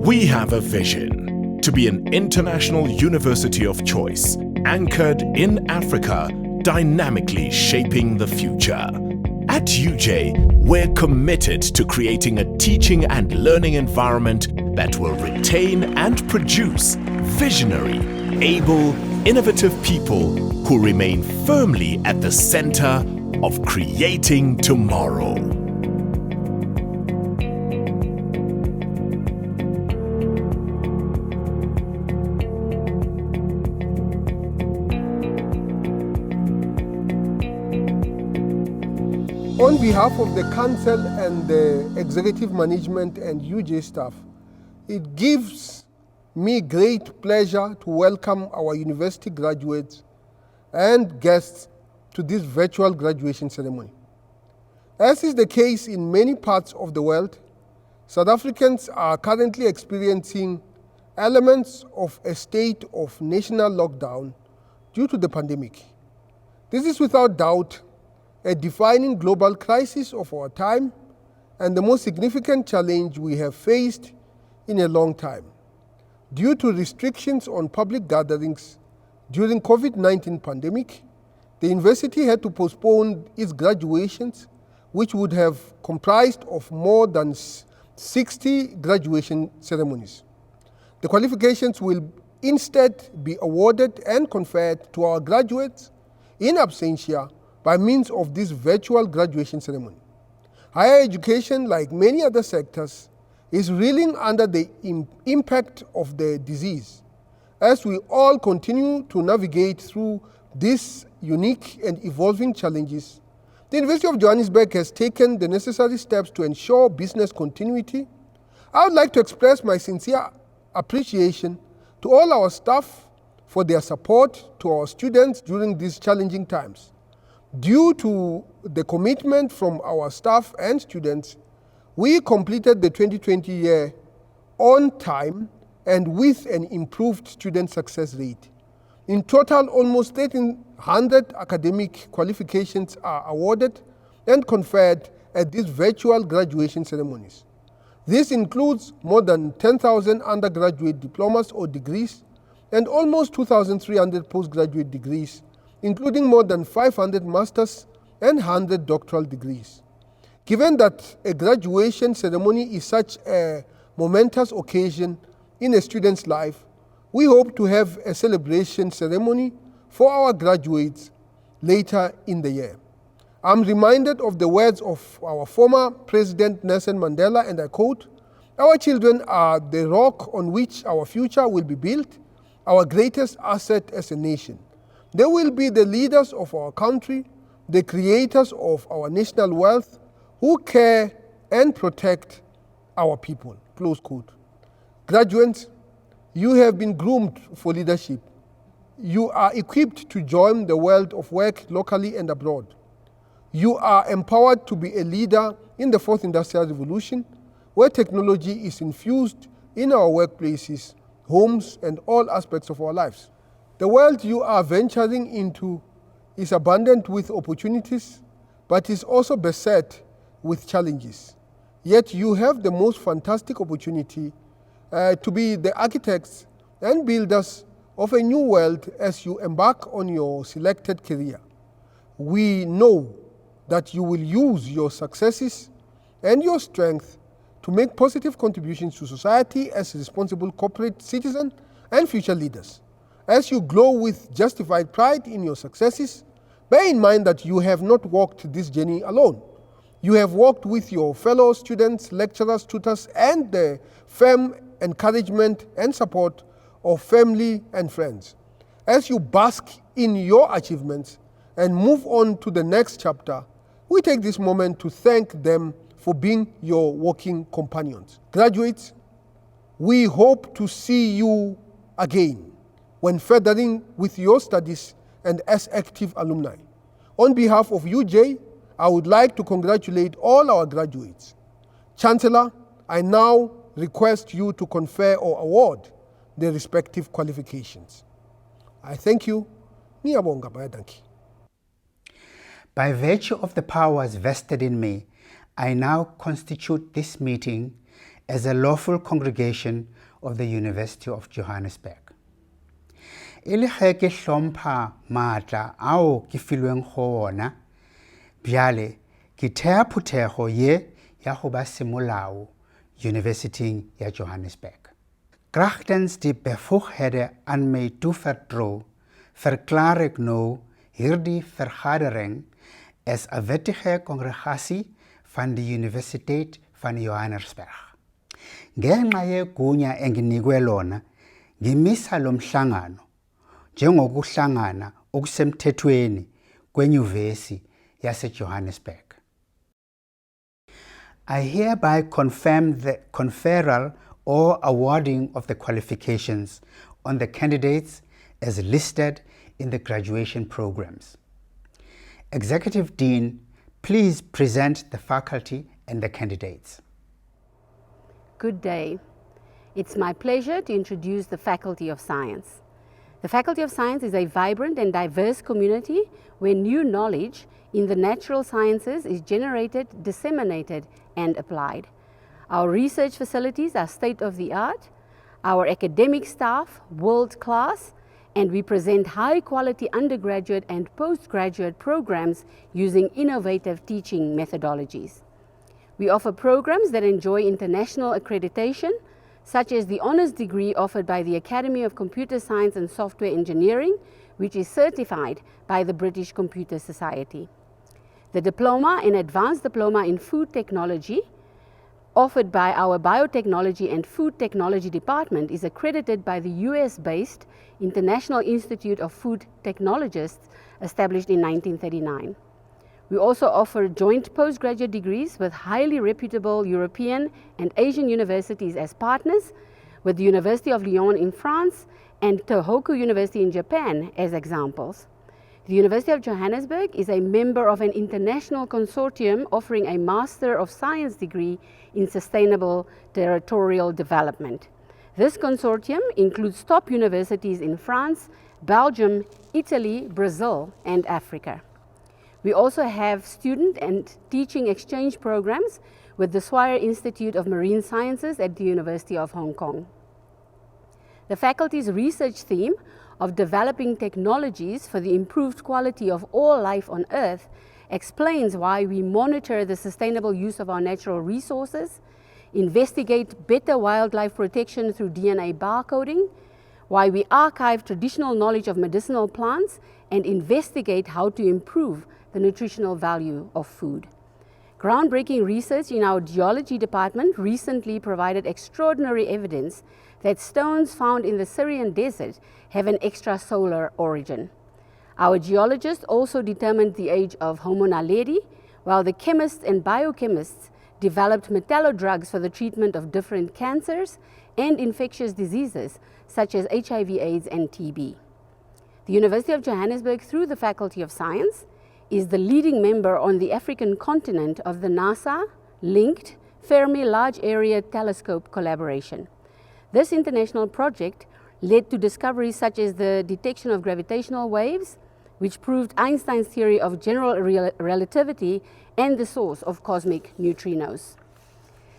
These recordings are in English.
We have a vision to be an international university of choice, anchored in Africa, dynamically shaping the future. At UJ, we're committed to creating a teaching and learning environment that will retain and produce visionary, able, innovative people who remain firmly at the center of creating tomorrow. On behalf of the Council and the Executive Management and UJ staff, it gives me great pleasure to welcome our university graduates and guests to this virtual graduation ceremony. As is the case in many parts of the world, South Africans are currently experiencing elements of a state of national lockdown due to the pandemic. This is without doubt a defining global crisis of our time and the most significant challenge we have faced in a long time. Due to restrictions on public gatherings during COVID-19 pandemic, the university had to postpone its graduations, which would have comprised of more than 60 graduation ceremonies. The qualifications will instead be awarded and conferred to our graduates in absentia by means of this virtual graduation ceremony. Higher education, like many other sectors, is reeling under the impact of the disease. As we all continue to navigate through these unique and evolving challenges, the University of Johannesburg has taken the necessary steps to ensure business continuity. I would like to express my sincere appreciation to all our staff for their support to our students during these challenging times. Due to the commitment from our staff and students, we completed the 2020 year on time and with an improved student success rate. In total, almost 1,300 academic qualifications are awarded and conferred at these virtual graduation ceremonies. This includes more than 10,000 undergraduate diplomas or degrees and almost 2,300 postgraduate degrees, including more than 500 master's and 100 doctoral degrees. Given that a graduation ceremony is such a momentous occasion in a student's life, we hope to have a celebration ceremony for our graduates later in the year. I'm reminded of the words of our former President Nelson Mandela, and I quote, "Our children are the rock on which our future will be built, our greatest asset as a nation. They will be the leaders of our country, the creators of our national wealth, who care and protect our people." Close quote. Graduates, you have been groomed for leadership. You are equipped to join the world of work locally and abroad. You are empowered to be a leader in the fourth industrial revolution, where technology is infused in our workplaces, homes, and all aspects of our lives. The world you are venturing into is abundant with opportunities, but is also beset with challenges. Yet you have the most fantastic opportunity to be the architects and builders of a new world as you embark on your selected career. We know that you will use your successes and your strength to make positive contributions to society as responsible corporate citizens and future leaders. As you glow with justified pride in your successes, bear in mind that you have not walked this journey alone. You have walked with your fellow students, lecturers, tutors, and the firm encouragement and support of family and friends. As you bask in your achievements and move on to the next chapter, we take this moment to thank them for being your walking companions. Graduates, we hope to see you again when furthering with your studies and as active alumni. On behalf of UJ, I would like to congratulate all our graduates. Chancellor, I now request you to confer or award their respective qualifications. I thank you. Ngiyabonga bayadanki. By virtue of the powers vested in me, I now constitute this meeting as a lawful congregation of the University of Johannesburg. E le ge ke hlompha maatla ao ke filweng go ona, bjale ke thea phuthego ye ya go ba semolao University ya Johannesburg. Krachtens die bevoegdheden aan my toevertrouw, verklaar ek nou hierdie vergadering as 'n wettige kongregasie van die Universiteit van Johannesburg. Ngenxa yegunya enginikwe lona, ngimisa lo mhlangano njengokuhlangana okusemthethweni kwenyuvesi yase-Johannesburg. I hereby confirm the conferral or awarding of the qualifications on the candidates as listed in the graduation programs. Executive Dean, please present the faculty and the candidates. Good day. It's my pleasure to introduce the Faculty of Science. The Faculty of Science is a vibrant and diverse community where new knowledge in the natural sciences is generated, disseminated, and applied. Our research facilities are state-of-the-art, our academic staff world-class, and we present high-quality undergraduate and postgraduate programs using innovative teaching methodologies. We offer programs that enjoy international accreditation, such as the honors degree offered by the Academy of Computer Science and Software Engineering, which is certified by the British Computer Society. The diploma and advanced diploma in food technology, offered by our Biotechnology and Food Technology Department, is accredited by the US-based International Institute of Food Technologists, established in 1939. We also offer joint postgraduate degrees with highly reputable European and Asian universities as partners, with the University of Lyon in France and Tohoku University in Japan as examples. The University of Johannesburg is a member of an international consortium offering a Master of Science degree in Sustainable Territorial Development. This consortium includes top universities in France, Belgium, Italy, Brazil, and Africa. We also have student and teaching exchange programs with the Swire Institute of Marine Sciences at the University of Hong Kong. The faculty's research theme of developing technologies for the improved quality of all life on Earth explains why we monitor the sustainable use of our natural resources, investigate better wildlife protection through DNA barcoding, why we archive traditional knowledge of medicinal plants, and investigate how to improve the nutritional value of food. Groundbreaking research in our geology department recently provided extraordinary evidence that stones found in the Syrian desert have an extrasolar origin. Our geologists also determined the age of Homo naledi, while the chemists and biochemists developed metallodrugs for the treatment of different cancers and infectious diseases such as HIV/AIDS and TB. The University of Johannesburg, through the Faculty of Science, is the leading member on the African continent of the NASA-linked Fermi Large Area Telescope collaboration. This international project led to discoveries such as the detection of gravitational waves, which proved Einstein's theory of general relativity and the source of cosmic neutrinos.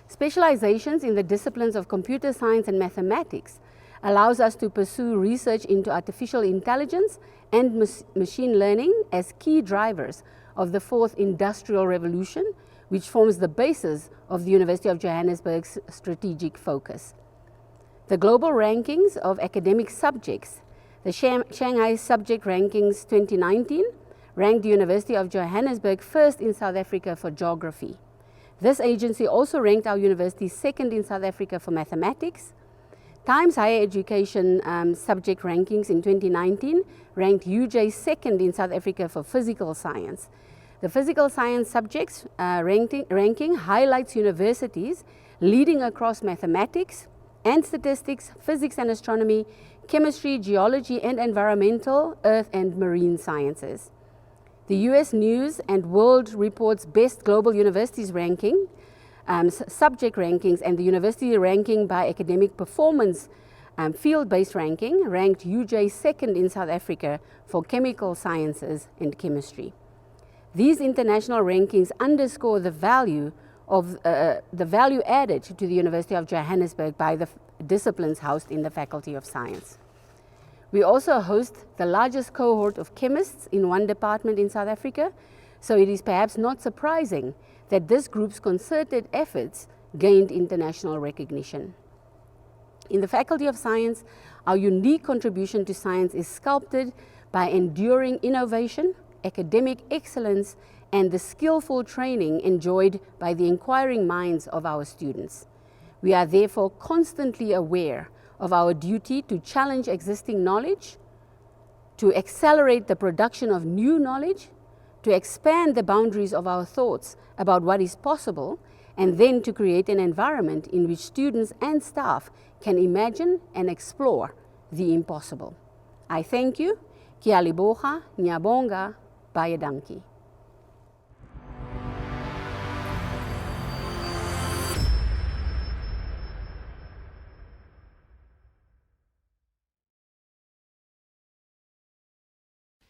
Specializations in the disciplines of computer science and mathematics allows us to pursue research into artificial intelligence and machine learning as key drivers of the fourth industrial revolution, which forms the basis of the University of Johannesburg's strategic focus. The global rankings of academic subjects, the Shanghai Subject Rankings 2019, ranked the University of Johannesburg first in South Africa for geography. This agency also ranked our university second in South Africa for mathematics. Times Higher Education Subject Rankings in 2019 ranked UJ second in South Africa for physical science. The physical science subjects ranking highlights universities leading across mathematics and statistics, physics and astronomy, chemistry, geology and environmental, earth and marine sciences. The US News and World Report's Best Global Universities ranking, subject rankings, and the university ranking by academic performance field-based ranking ranked UJ second in South Africa for chemical sciences and chemistry. These international rankings underscore the value of the value added to the University of Johannesburg by the disciplines housed in the Faculty of Science. We also host the largest cohort of chemists in one department in South Africa, so it is perhaps not surprising that this group's concerted efforts gained international recognition. In the Faculty of Science, our unique contribution to science is sculpted by enduring innovation, academic excellence, and the skillful training enjoyed by the inquiring minds of our students. We are therefore constantly aware of our duty to challenge existing knowledge, to accelerate the production of new knowledge, to expand the boundaries of our thoughts about what is possible, and then to create an environment in which students and staff can imagine and explore the impossible. I thank you. Kia liboha, nyabonga, baie dankie.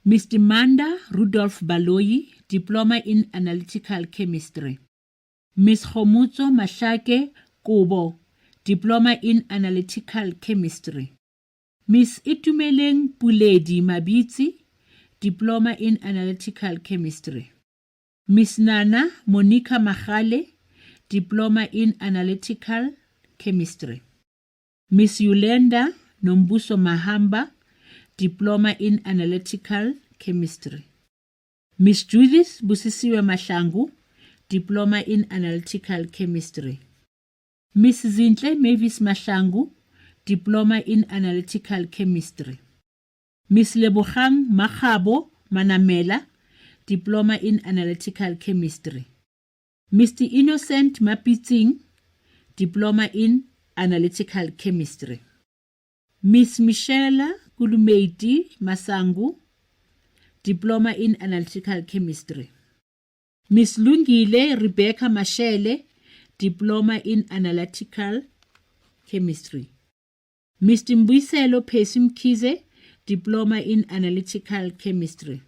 Mr. Manda Rudolph Baloyi, Diploma in Analytical Chemistry. Ms. Khomutso Mashake Kobo, Diploma in Analytical Chemistry. Ms. Itumeleng Puledi Mabitsi, Diploma in Analytical Chemistry. Ms. Nana Monica Mahale, Diploma in Analytical Chemistry. Ms. Yolanda Nombuso Mahamba, Diploma in Analytical Chemistry. Ms. Judith Busisiwe Mashangu, Diploma in Analytical Chemistry. Ms. Zintle Mavis Mashangu, Diploma in Analytical Chemistry. Ms. Lebogang Magabo Manamela, Diploma in Analytical Chemistry. Mr. Innocent Mapitsing, Diploma in Analytical Chemistry. Ms. Michelle Kulumeiti Masangu, Diploma in Analytical Chemistry. Ms. Lungile Rebecca Mashele, Diploma in Analytical Chemistry. Mr. Mbuyiselo Pesim Kize, Diploma in Analytical Chemistry.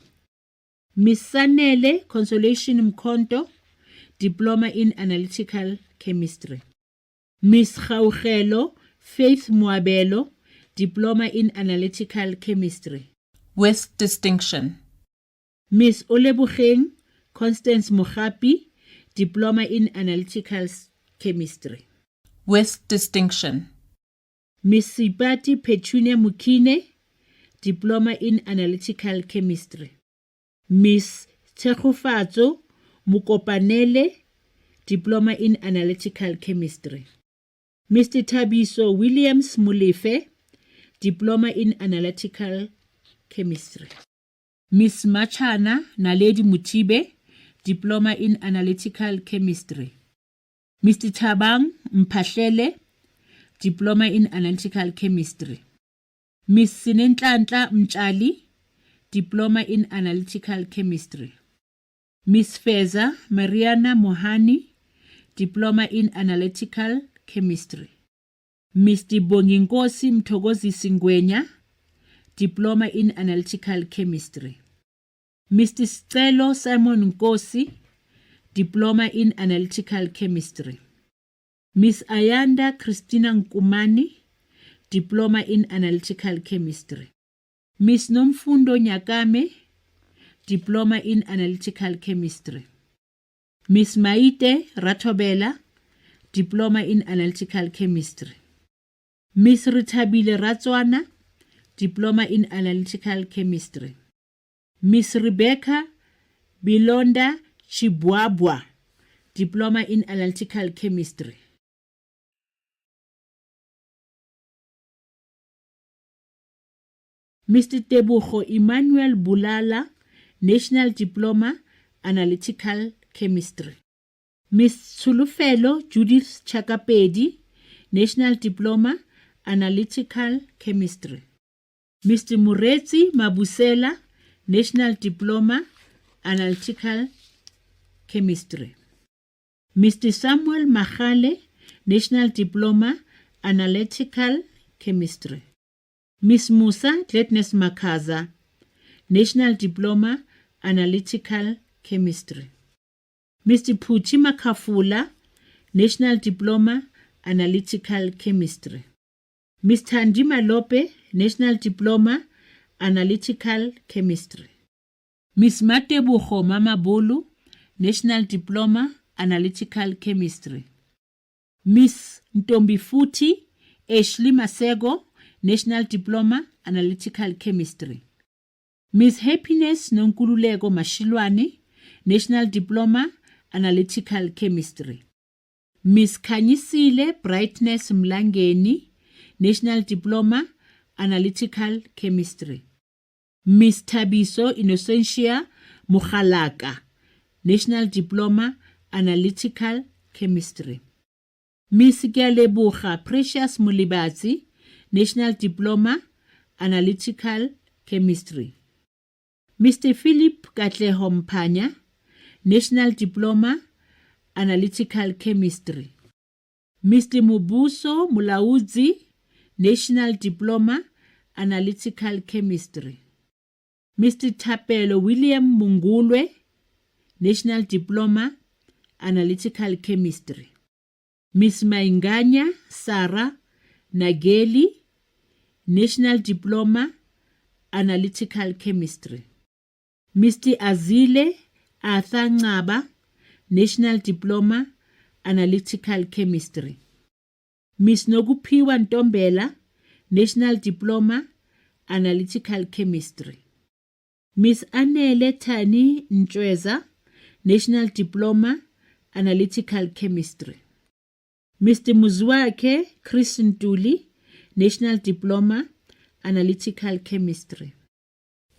Ms. Sanele Consolation Mkonto, Diploma in Analytical Chemistry. Ms. Khawugelo Faith Mwabelo, Diploma in Analytical Chemistry. With distinction. Ms. Olebogeng Constance Mogapi, Diploma in Analytical Chemistry. With distinction. Ms. Sipati Petunia Mukine, Diploma in Analytical Chemistry. Ms. Tshegofatso Mukopanele, Diploma in Analytical Chemistry. Mr. Tabiso Williams Mulefe, Diploma in Analytical Chemistry. Ms. Machana Naledi Mutibe, Diploma in Analytical Chemistry. Mr. Tabang Mpahlele, Diploma in Analytical Chemistry. Ms. Sinentlantla Mchali, Diploma in Analytical Chemistry. Ms. Feza Mariana Mohani, Diploma in Analytical Chemistry. Mr. Bonginkosi Mthokozisi Ngwenya, Diploma in Analytical Chemistry. Mr. Stelo Simon Nkosi, Diploma in Analytical Chemistry. Ms. Ayanda Christina Nkumani, Diploma in Analytical Chemistry. Ms. Nomfundo Nyakame, Diploma in Analytical Chemistry. Ms. Maite Ratobela, Diploma in Analytical Chemistry. Ms. Ritabile Ratswana, Diploma in Analytical Chemistry. Ms. Rebecca Bilonda Chibwabwa, Diploma in Analytical Chemistry. Mr. Tebogo Emmanuel Bulala, National Diploma, Analytical Chemistry. Ms. Sulufelo Judith Chakapedi, National Diploma, Analytical Chemistry. Mr. Muretsi Mabusela, National Diploma, Analytical Chemistry. Mr. Samuel Mahale, National Diploma, Analytical Chemistry. Ms. Musa Gladness Makaza, National Diploma, Analytical Chemistry. Mr. Puchi Makafula, National Diploma, Analytical Chemistry. Ms. Thandi Malope, National Diploma, Analytical Chemistry. Ms. Matebuho Mamabulu, National Diploma, Analytical Chemistry. Ms. Ntombifuthi Ashley Masego, National Diploma, Analytical Chemistry. Ms. Happiness Nonkululeko Mashilwane, National Diploma, Analytical Chemistry. Ms. Khanyisile Brightness Mlangeni, National Diploma, Analytical Chemistry. Ms. Tabiso Innocentia Mukhalaka, National Diploma, Analytical Chemistry. Ms. Gyalebucha Precious Mulibazi, National Diploma, Analytical Chemistry. Mr. Philip Katleho Mpanya, National Diploma, Analytical Chemistry. Mr. Mubuso Mulauzi, National Diploma, Analytical Chemistry. Mr. Tapelo William Mungulwe, National Diploma, Analytical Chemistry. Ms. Mainganya Sarah Nageli, National Diploma, Analytical Chemistry. Mr. Azile Arthur Ngaba, National Diploma, Analytical Chemistry. Ms. Nokupiwa Ntombela, National Diploma, Analytical Chemistry. Ms. Anele Tani Ntweza, National Diploma, Analytical Chemistry. Mr. Muzwake Chris Ntuli, National Diploma, Analytical Chemistry.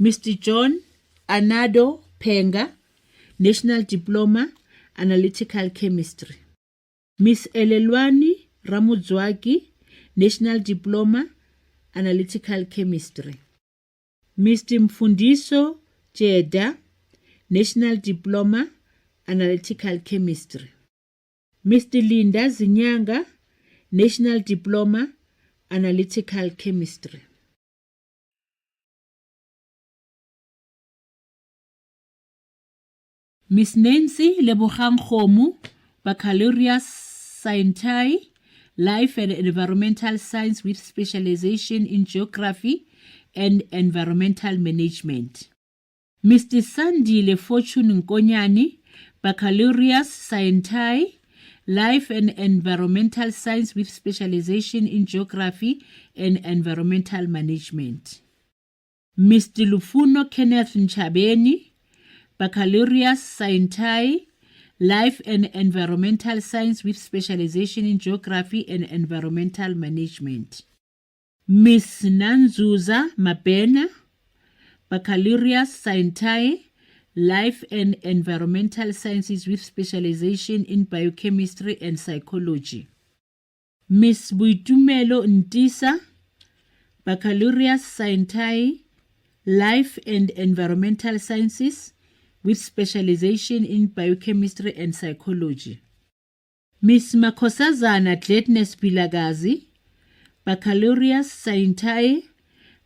Mr. John Anado Penga, National Diploma, Analytical Chemistry. Ms. Elelwani Ramudzwaki, National Diploma, Analytical Chemistry. Mr. Mfundiso Jeda, National Diploma, Analytical Chemistry. Mr. Linda Zinyanga, National Diploma, Analytical Chemistry. Ms. Nancy Lebogang Khomu, Baccalaureate Scientai, Life and Environmental Science with specialization in Geography and Environmental Management. Mr. Sandile Fortune Nkonyani, Baccalaureate Scientai, Life and Environmental Science with specialization in Geography and Environmental Management. Mr. Lufuno Kenneth Nchabeni, Baccalaureate Scientai, Life and Environmental Science with specialization in Geography and Environmental Management. Ms. Nanzuza Mabena, Baccalaureate Scientai, Life and Environmental Sciences with specialization in Biochemistry and Psychology. Ms. Buitumelo Ntisa, Baccalaureate Scientai, Life and Environmental Sciences with specialization in Biochemistry and Psychology. Ms. Makhosazana Gladness Bilagazi, Baccalaureate Scientai,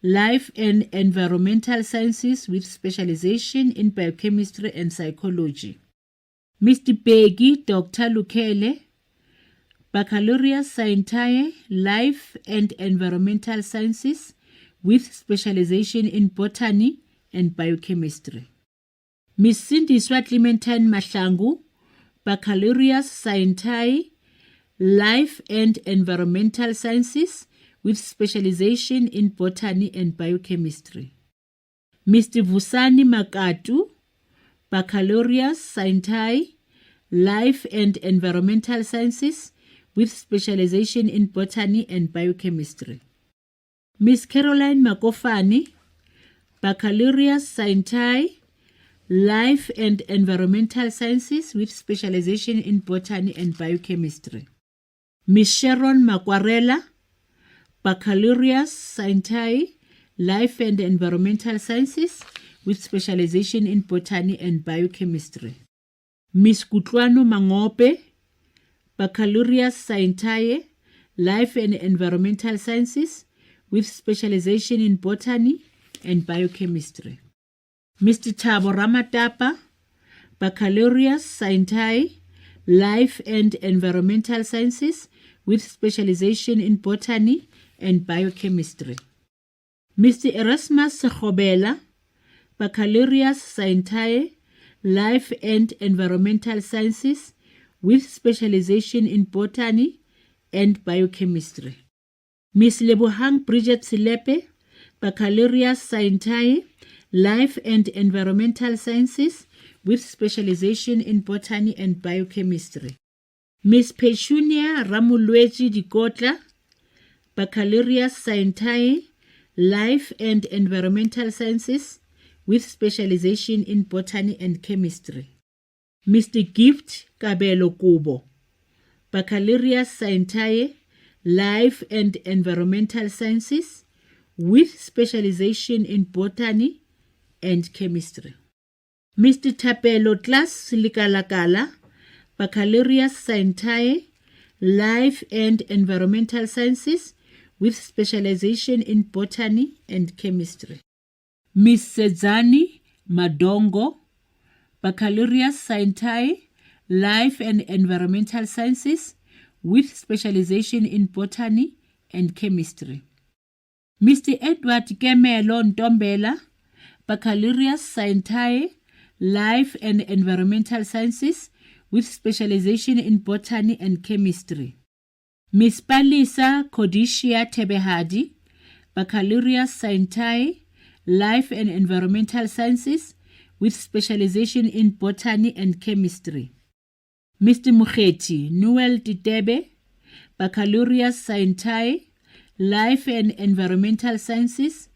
Life and Environmental Sciences with specialization in Biochemistry and Psychology. Mr. Peggy Dr. Lukele, Baccalaureate Scientai, Life and Environmental Sciences with specialization in Botany and Biochemistry. Ms. Sindiswa Clementine Mahlangu, Baccalaureate Scientai, Life and Environmental Sciences with specialization in Botany and Biochemistry. Mr. Vusani Makatu, Baccalaureate Scientai, Life and Environmental Sciences with specialization in Botany and Biochemistry. Ms. Caroline Makofani, Baccalaureate Scientai, Life and Environmental Sciences with specialization in Botany and Biochemistry. Ms. Sharon Makwarela, Baccalaureate Scientai, Life and Environmental Sciences with specialization in Botany and Biochemistry. Ms. Kutlwano Mangope, Baccalaureate Scientai, Life and Environmental Sciences with specialization in Botany and Biochemistry. Mr. Thabo Ramatapa, Baccalaureate Scientai, Life and Environmental Sciences with specialization in Botany and Biochemistry. Mr. Erasmus Sekgobela, Baccalaureus Scientiae, Life and Environmental Sciences with specialization in Botany and Biochemistry. Ms. Lebohang Bridget Silepe, Baccalaureus Scientiae, Life and Environmental Sciences with specialization in Botany and Biochemistry. Ms. Petunia Ramulweji Dikotla, Baccalaureus Scientiae, Life and Environmental Sciences with specialization in Botany and Chemistry. Mr. Gift Kabelo Kubo, Baccalaureus Scientiae, Life and Environmental Sciences with specialization in Botany and Chemistry. Mr. Tapelo Tlas Likalakala, Baccalaureus Scientiae, Life and Environmental Sciences with specialization in Botany and Chemistry. Ms. Sezani Madongo, Baccalaureus Scientiae, Life and Environmental Sciences with specialization in Botany and Chemistry. Mr. Edward Kemelo Ntombela, Baccalaureus Scientiae, Life and Environmental Sciences with specialization in Botany and Chemistry. Ms. Palisa Kodishia Tebehadi, Baccalaureus Scientiae, Life and Environmental Sciences with specialization in Botany and Chemistry. Mr. Mukheti Noel Ditebe, Baccalaureus Scientiae, Life and Environmental Sciences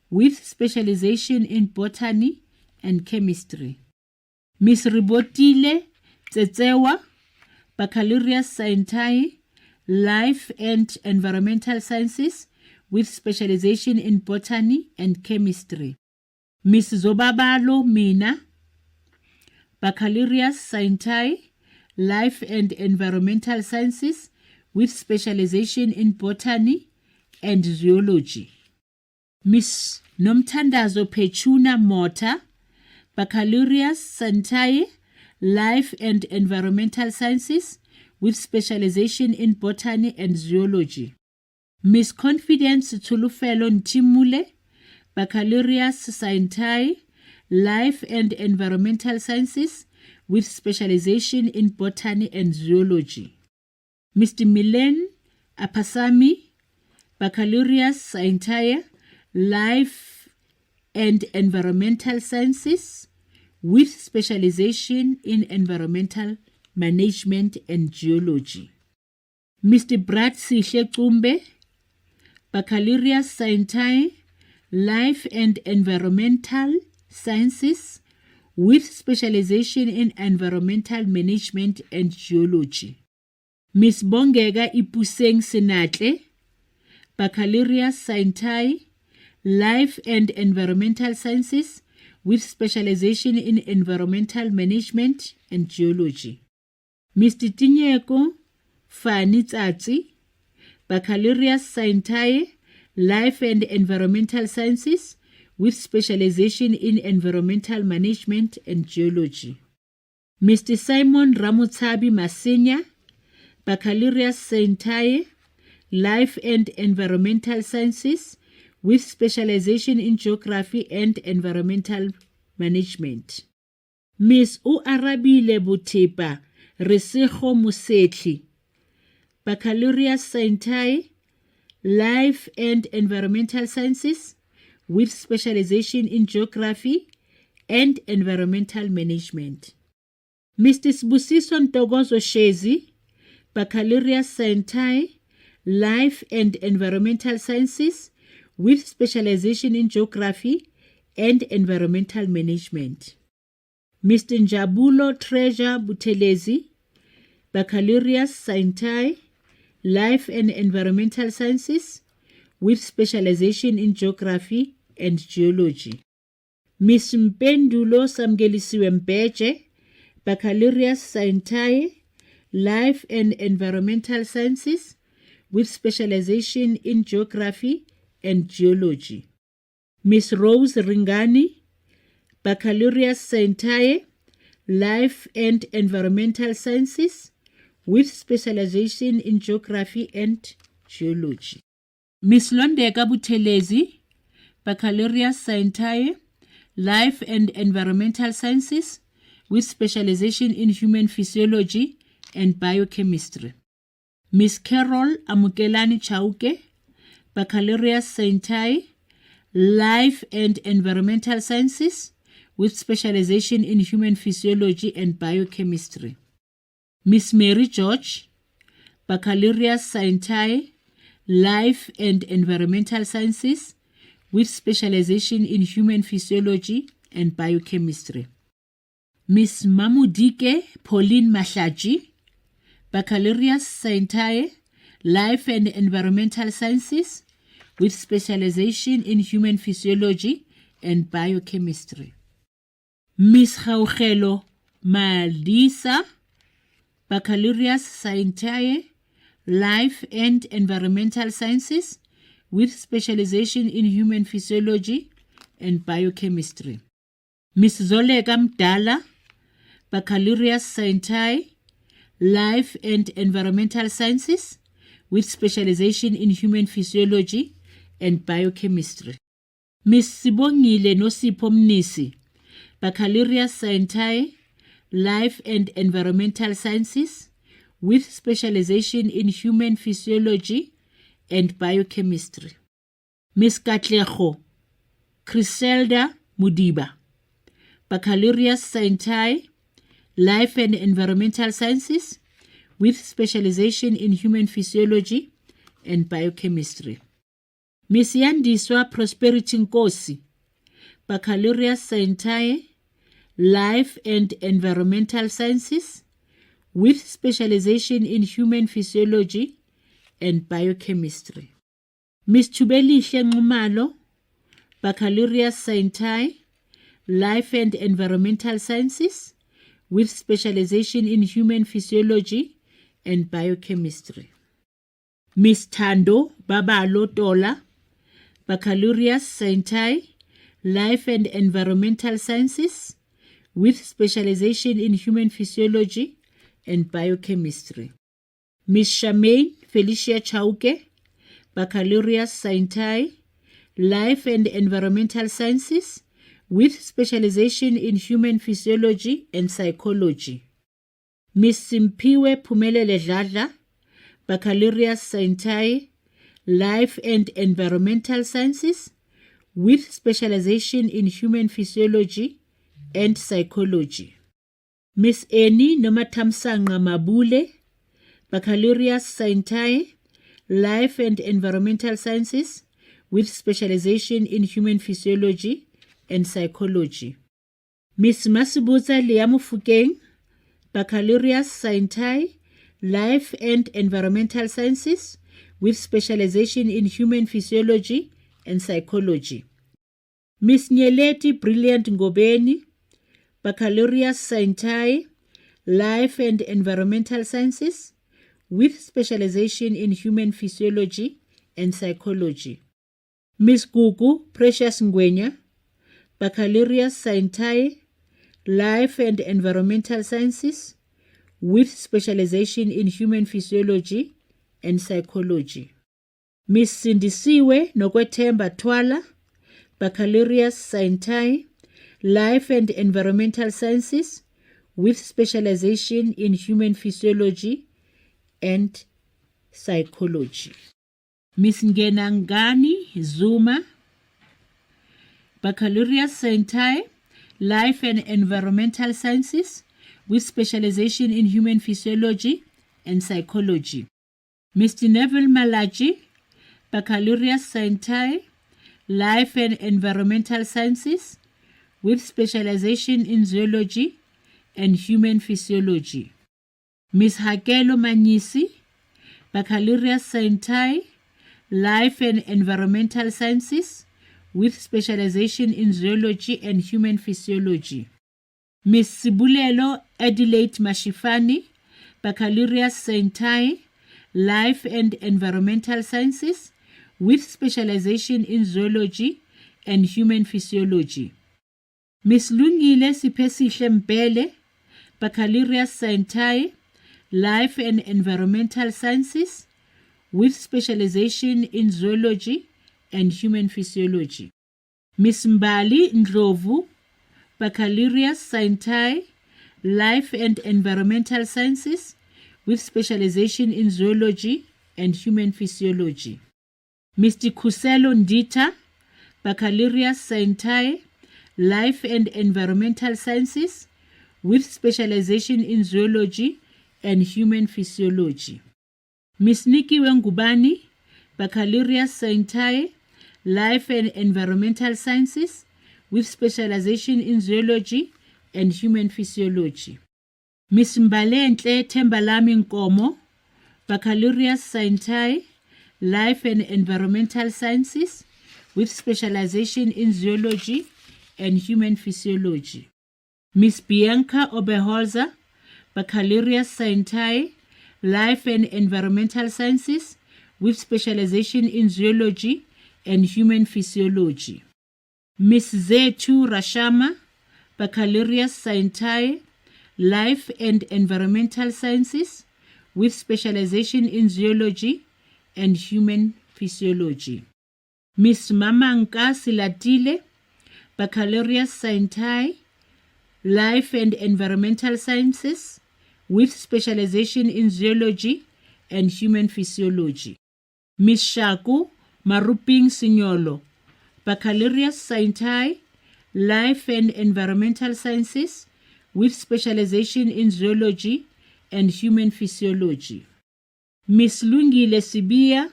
with specialization in Botany and Chemistry. Ms. Ribotile Tsetsewa, Baccalaureus Scientiae, Life and Environmental Sciences with specialization in Botany and Chemistry. Ms. Zobabalo Mina, Baccalaureus Scientiae, Life and Environmental Sciences with specialization in Botany and Zoology. Ms. Nomtandazo Pechuna Mota, Baccalaureus Scientiae, Life and Environmental Sciences with specialization in Botany and Zoology. Ms. Confidence Tulufelo Ntimule, Baccalaureus Scientiae, Life and Environmental Sciences with specialization in Botany and Zoology. Mr. Milen Apasami, Baccalaureus Scientiae, Life and Environmental Sciences with specialization in Environmental Management and Geology. Mr. Brad Sihle, Baccalaureus Scientiae, Life and Environmental Sciences with specialization in Environmental Management and Geology. Ms. Bongega Ipuseng Sinatle, Baccalaureus Scientiae, Life and Environmental Sciences with specialization in Environmental Management and Geology. Mr. Tinyeko Fani Tsatsi, Baccalaureus Scientiae, Life and Environmental Sciences with specialization in Environmental Management and Geology. Mr. Simon Ramutsabi Masinya, Baccalaureus Scientiae, Life and Environmental Sciences with specialization in Geography and Environmental Management. Ms. Uarabile Butipa Resejo Musetli, Baccalaureus Scientiae, Life and Environmental Sciences with specialization in Geography and Environmental Management. Mr. Sibusiso Ntokozo Shezi, Baccalaureus Scientiae, Life and Environmental Sciences with specialization in Geography and Environmental Management. Mr. Njabulo Treasure Buthelezi, Baccalaureus Scientiae, Life and Environmental Sciences with specialization in Geography and Geology. Ms. Mpendulo Samgelisiwe Mbeje, Baccalaureus Scientiae, Life and Environmental Sciences with specialization in Geography and Geology. Ms. Rose Ringani, Baccalaureus Scientiae, Life and Environmental Sciences with specialization in Geography and Geology. Miss Londeka Buthelezi, Baccalaureate Science, Life and Environmental Sciences with specialization in Human Physiology and Biochemistry. Miss Carol Amukelani Chauke, Baccalaureate Science, Life and Environmental Sciences with specialization in Human Physiology and Biochemistry. Miss Mary George, Baccalaureate Science, Life and Environmental Sciences with specialization in Human Physiology and Biochemistry. Miss Mamudike Pauline Mashaji, Baccalaureate Science, Life and Environmental Sciences with specialization in Human Physiology and Biochemistry. Miss Gaugelo Malisa, Baccalaureate Science, Life and Environmental Sciences with specialization in Human Physiology and Biochemistry. Miss Zoleka Mdala, Baccalaureate Science, Life and Environmental Sciences with specialization in Human Physiology and Biochemistry. Miss Sibongile Nosipho Mnisi, Baccalaureate Science, Life and Environmental Sciences with specialization in Human Physiology and Biochemistry. Miss Katlego Criselda Mudiba, Baccalaureate Science, Life and Environmental Sciences with specialization in Human Physiology and Biochemistry. Miss Yandiswa Prosperity Nkosi, Baccalaureate Science, Life and Environmental Sciences with specialization in Human Physiology and Biochemistry. Miss Chubelihle Nxumalo, Baccalaureate Science, Life and Environmental Sciences with specialization in Human Physiology and Biochemistry. Miss Thando Babalo Tola, Baccalaureate Science, Life and Environmental Sciences with specialization in Human Physiology and Biochemistry. Miss Charmaine Felicia Chauke, Baccalaureate Science, Life and Environmental Sciences with specialization in Human Physiology and Psychology. Miss Simpiwe Phumelele Dladla, Baccalaureate Science, Life and Environmental Sciences with specialization in Human Physiology and Psychology. Miss Annie Nomathamsanga Mabule, Baccalaureate Science, Life and Environmental Sciences with specialization in Human Physiology and Psychology. Miss Masibuza Liamufukeng, Baccalaureate Science, Life and Environmental Sciences with specialization in Human Physiology and Psychology. Miss Nyeleti Brilliant Ngobeni, Baccalaureate Science, Life and Environmental Sciences with specialization in Human Physiology and Psychology. Miss Gugu Precious Ngwenya, Baccalaureate Science, Life and Environmental Sciences with specialization in Human Physiology and Psychology. Miss Sindisiwe Nokwethemba Twala, Baccalaureate Science, Life and Environmental Sciences with specialization in Human Physiology and Psychology. Miss Ngenangani Zuma, Baccalaureate Science, Life and Environmental Sciences with specialization in Human Physiology and Psychology. Mr. Neville Malachi, Baccalaureate Science, Life and Environmental Sciences with specialization in Zoology and Human Physiology. Ms. Hakelo Manyisi, Baccalaureate Science, Life and Environmental Sciences with specialization in Zoology and Human Physiology. Ms. Sibulelo Adelaide Mashifani, Baccalaureate Science, Life and Environmental Sciences with specialization in Zoology and Human Physiology. Ms. Lungile Sipesihle Mbele, Baccalaureus Scientiae, Life and Environmental Sciences, with specialization in zoology and human physiology. Ms. Mbali Ndlovu, Baccalaureus Scientiae, Life and Environmental Sciences, with specialization in zoology and human physiology. Mr. Kuselo Ndita, Baccalaureus Scientiae, Life and Environmental Sciences, with specialization in zoology and human physiology. Ms. Nikki Wengubani, Baccalaureus Scientiae, Life and Environmental Sciences, with specialization in zoology and human physiology. Ms. Mbalenhle Thembalami Nkomo, Baccalaureus Scientiae, Life and Environmental Sciences, with specialization in zoology and human physiology. Ms. Bianca Oberholzer, Baccalaureus Scientiae, Life and Environmental Sciences, with specialization in zoology and human physiology. Ms. Zethu Rashama, Baccalaureus Scientiae, Life and Environmental Sciences, with specialization in zoology and human physiology. Ms. Mamanka Silatile, Baccalaureus Scientiae, Life and Environmental Sciences, with specialization in zoology and human physiology. Ms. Shaku Maruping Sinyolo, Baccalaureus Scientiae, Life and Environmental Sciences, with specialization in zoology and human physiology. Ms. Lungile Sibia,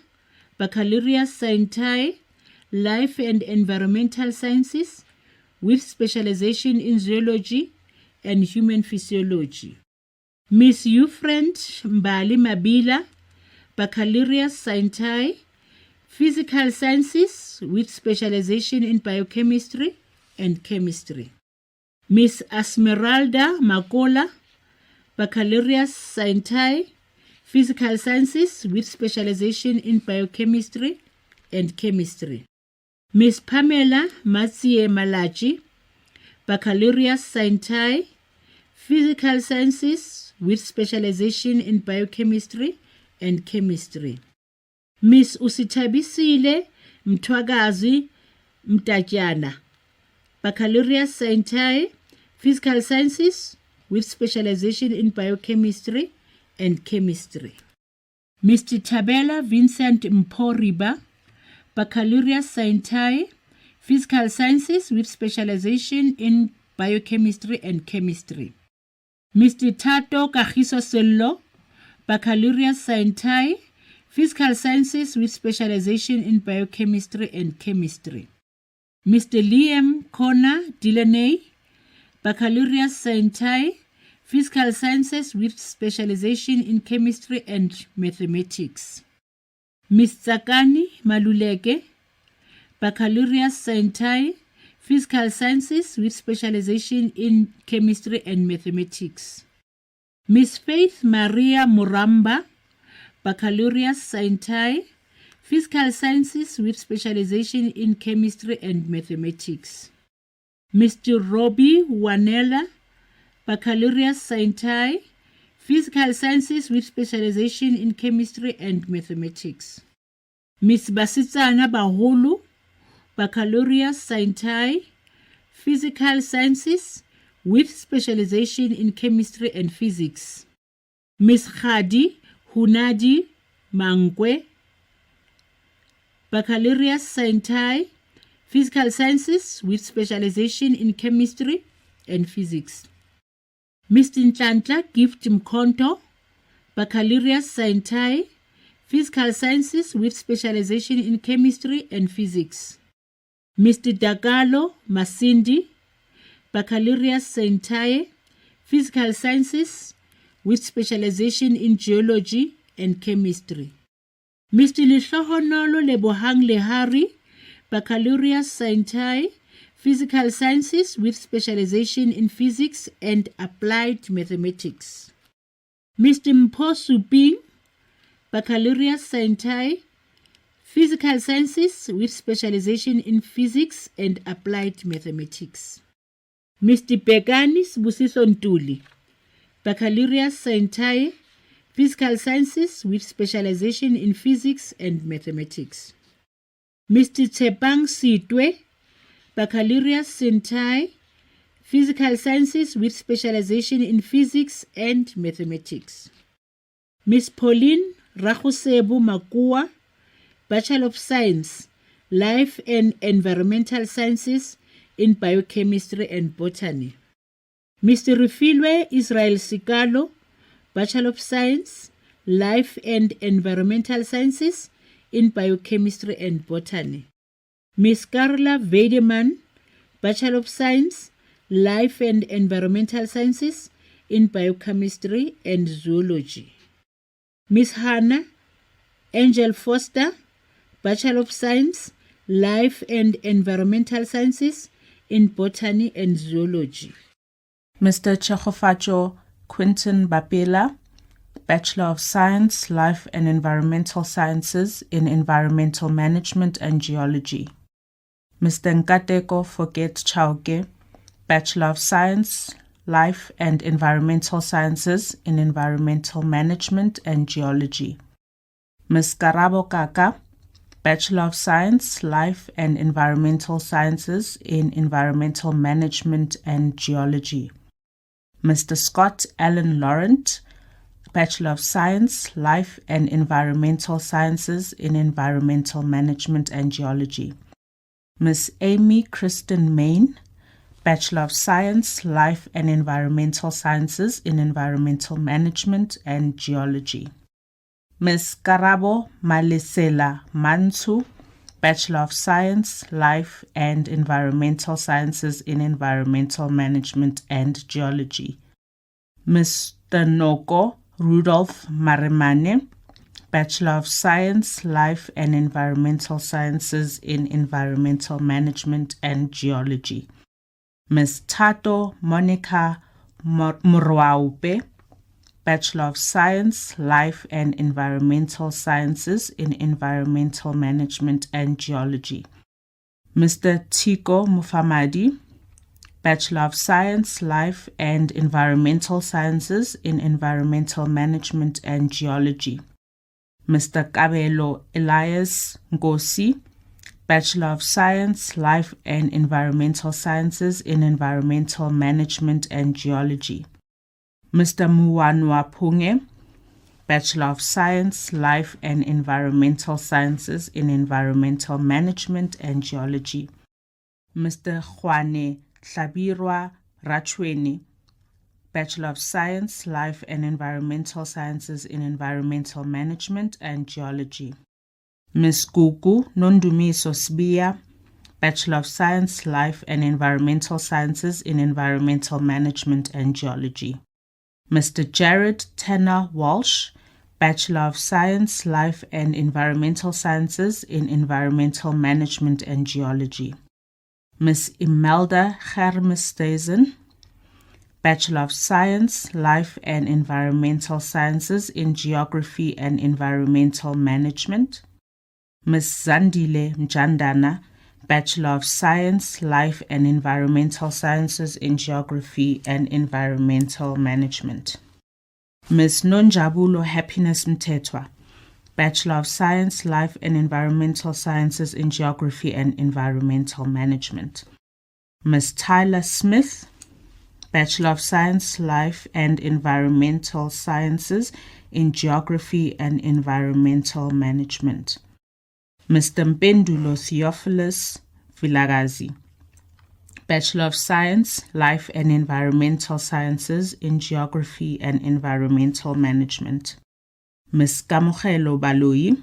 Baccalaureus Scientiae, Life and Environmental Sciences, with specialization in zoology and human physiology. Ms. Eufriend Mbali Mabila, Baccalaureus Scientiae, Physical Sciences, with specialization in biochemistry and chemistry. Ms. Esmeralda Makola, Baccalaureus Scientiae, Physical Sciences, with specialization in biochemistry and chemistry. Ms. Pamela Matsie Malachi, Baccalaureus Scientiae, Physical Sciences, with specialization in biochemistry and chemistry. Ms. Usithabisile Mthwakazi Mtatyana, Baccalaureus Scientiae, Physical Sciences, with specialization in biochemistry and chemistry. Mr. Tabela Vincent Mporiba, Baccalaureus Scientiae, Physical Sciences, with specialization in biochemistry and chemistry. Mr. Tato Kagiso Sello, Baccalaureus Scientiae, Physical Sciences, with specialization in biochemistry and chemistry. Mr. Liam Connor Delaney, Baccalaureus Scientiae, Physical Sciences, with specialization in chemistry and mathematics. Ms. Tsakani Maluleke, Baccalaureus Scientiae, Physical Sciences, with specialization in chemistry and mathematics. Ms. Faith Maria Muramba, Baccalaureus Scientiae, Physical Sciences, with specialization in chemistry and mathematics. Mr. Robbie Wanela, Baccalaureus Scientiae, Physical Sciences, with specialization in chemistry and mathematics. Ms. Basitsana Bahulu, Baccalaureus Scientiae, Physical Sciences, with specialization in chemistry and physics. Ms. Khadi Hunadi Mangwe, Baccalaureus Scientiae, Physical Sciences, with specialization in chemistry and physics. Mr. Ntlantla Gift Mkonto, Baccalaureus Scientiae, Physical Sciences, with specialization in chemistry and physics. Mr. Dagalo Masindi, Baccalaureus Scientiae, Physical Sciences, with specialization in geology and chemistry. Mr. Lihlohonolo Lebohang Lehari, Baccalaureus Scientiae, Physical Sciences, with specialization in physics and applied mathematics. Mr. Mpho Suping, Baccalaureus Scientiae, Physical Sciences, with specialization in physics and applied mathematics. Mr. Begani Sibusiso Ntuli, Baccalaureate Science, Physical Sciences with specialization in Physics and Mathematics. Mr. Tshepang Sitwe, Baccalaureate Science, Physical Sciences with specialization in Physics and Mathematics. Ms. Pauline Ragosebu Makua, Bachelor of Science, Life and Environmental Sciences in Biochemistry and Botany. Mr. Rufilwe Israel Sikalo, Bachelor of Science, Life and Environmental Sciences in Biochemistry and Botany. Ms. Carla Weideman, Bachelor of Science, Life and Environmental Sciences in Biochemistry and Zoology. Ms. Hannah Angel Foster, Bachelor of Science, Life and Environmental Sciences in Botany and Zoology. Mr. Chegofacho Quinton Bapela, Bachelor of Science, Life and Environmental Sciences in Environmental Management and Geology. Mr. Nkateko Forget Chauke, Bachelor of Science, Life and Environmental Sciences in Environmental Management and Geology. Ms. Karabo Kaka, Bachelor of Science, Life and Environmental Sciences in Environmental Management and Geology. Mr. Scott Allen Laurent, Bachelor of Science, Life and Environmental Sciences in Environmental Management and Geology. Ms. Amy Kristen Main, Bachelor of Science, Life and Environmental Sciences in Environmental Management and Geology. Ms. Karabo Malesela Mantu, Bachelor of Science, Life and Environmental Sciences in Environmental Management and Geology. Mr. Noko Rudolph Maremane, Bachelor of Science, Life and Environmental Sciences in Environmental Management and Geology. Ms. Tato Monica Murwaupe, Bachelor of Science, Life and Environmental Sciences in Environmental Management and Geology. Mr. Tiko Mufamadi, Bachelor of Science, Life and Environmental Sciences in Environmental Management and Geology. Mr. Kabelo Elias Ngosi, Bachelor of Science, Life and Environmental Sciences in Environmental Management and Geology. Mr. Muwanwa Punge, Bachelor of Science, Life and Environmental Sciences in Environmental Management and Geology. Mr. Juane Tlabirwa Rachweni, Bachelor of Science, Life and Environmental Sciences in Environmental Management and Geology. Ms. Gugu Nondumiso Sbiya, Bachelor of Science, Life and Environmental Sciences in Environmental Management and Geology. Mr. Jared Tanner Walsh, Bachelor of Science, Life and Environmental Sciences in Environmental Management and Geology. Ms. Imelda Germestezen, Bachelor of Science, Life and Environmental Sciences in Geography and Environmental Management. Ms. Zandile Mjandana, Bachelor of Science, Life and Environmental Sciences in Geography and Environmental Management. Ms. Nonjabulo Happiness Mtetwa, Bachelor of Science, Life and Environmental Sciences in Geography and Environmental Management. Ms. Tyler Smith, Bachelor of Science, Life and Environmental Sciences in Geography and Environmental Management. Mr. Mpendulo Theophilus Vilagazi, Bachelor of Science, Life and Environmental Sciences in Geography and Environmental Management. Ms. Kamogelo Baloyi,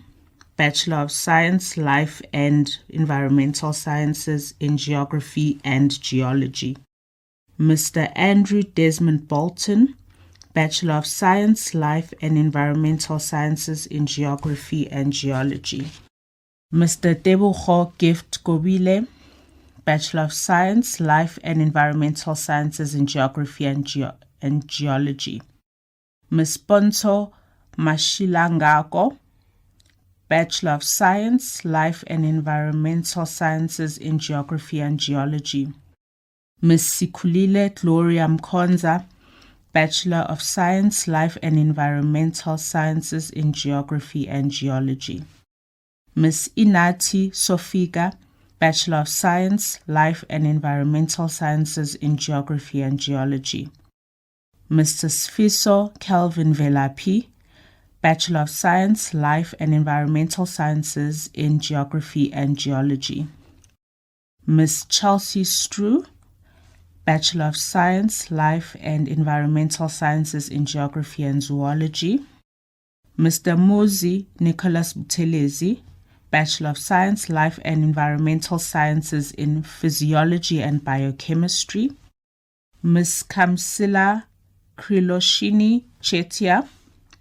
Bachelor of Science, Life and Environmental Sciences in Geography and Geology. Mr. Andrew Desmond Bolton, Bachelor of Science, Life and Environmental Sciences in Geography and Geology. Mr. Tebogo Gift Kobile, Bachelor of Science, Life and Environmental Sciences in Geography and Geology. Ms. Ponto Mashilangako, Bachelor of Science, Life and Environmental Sciences in Geography and Geology. Ms. Sikulile Gloria Mkonza, Bachelor of Science, Life and Environmental Sciences in Geography and Geology. Ms. Inati Sofika, Bachelor of Science, Life and Environmental Sciences in Geography and Geology. Mr. Sfiso Kelvin Velapi, Bachelor of Science, Life and Environmental Sciences in Geography and Geology. Ms. Chelsea Strew, Bachelor of Science, Life and Environmental Sciences in Geography and Zoology. Mr. Mozi Nicholas Butelezi, Bachelor of Science, Life and Environmental Sciences in Physiology and Biochemistry. Ms. Kamsila Kriloshini Chetia,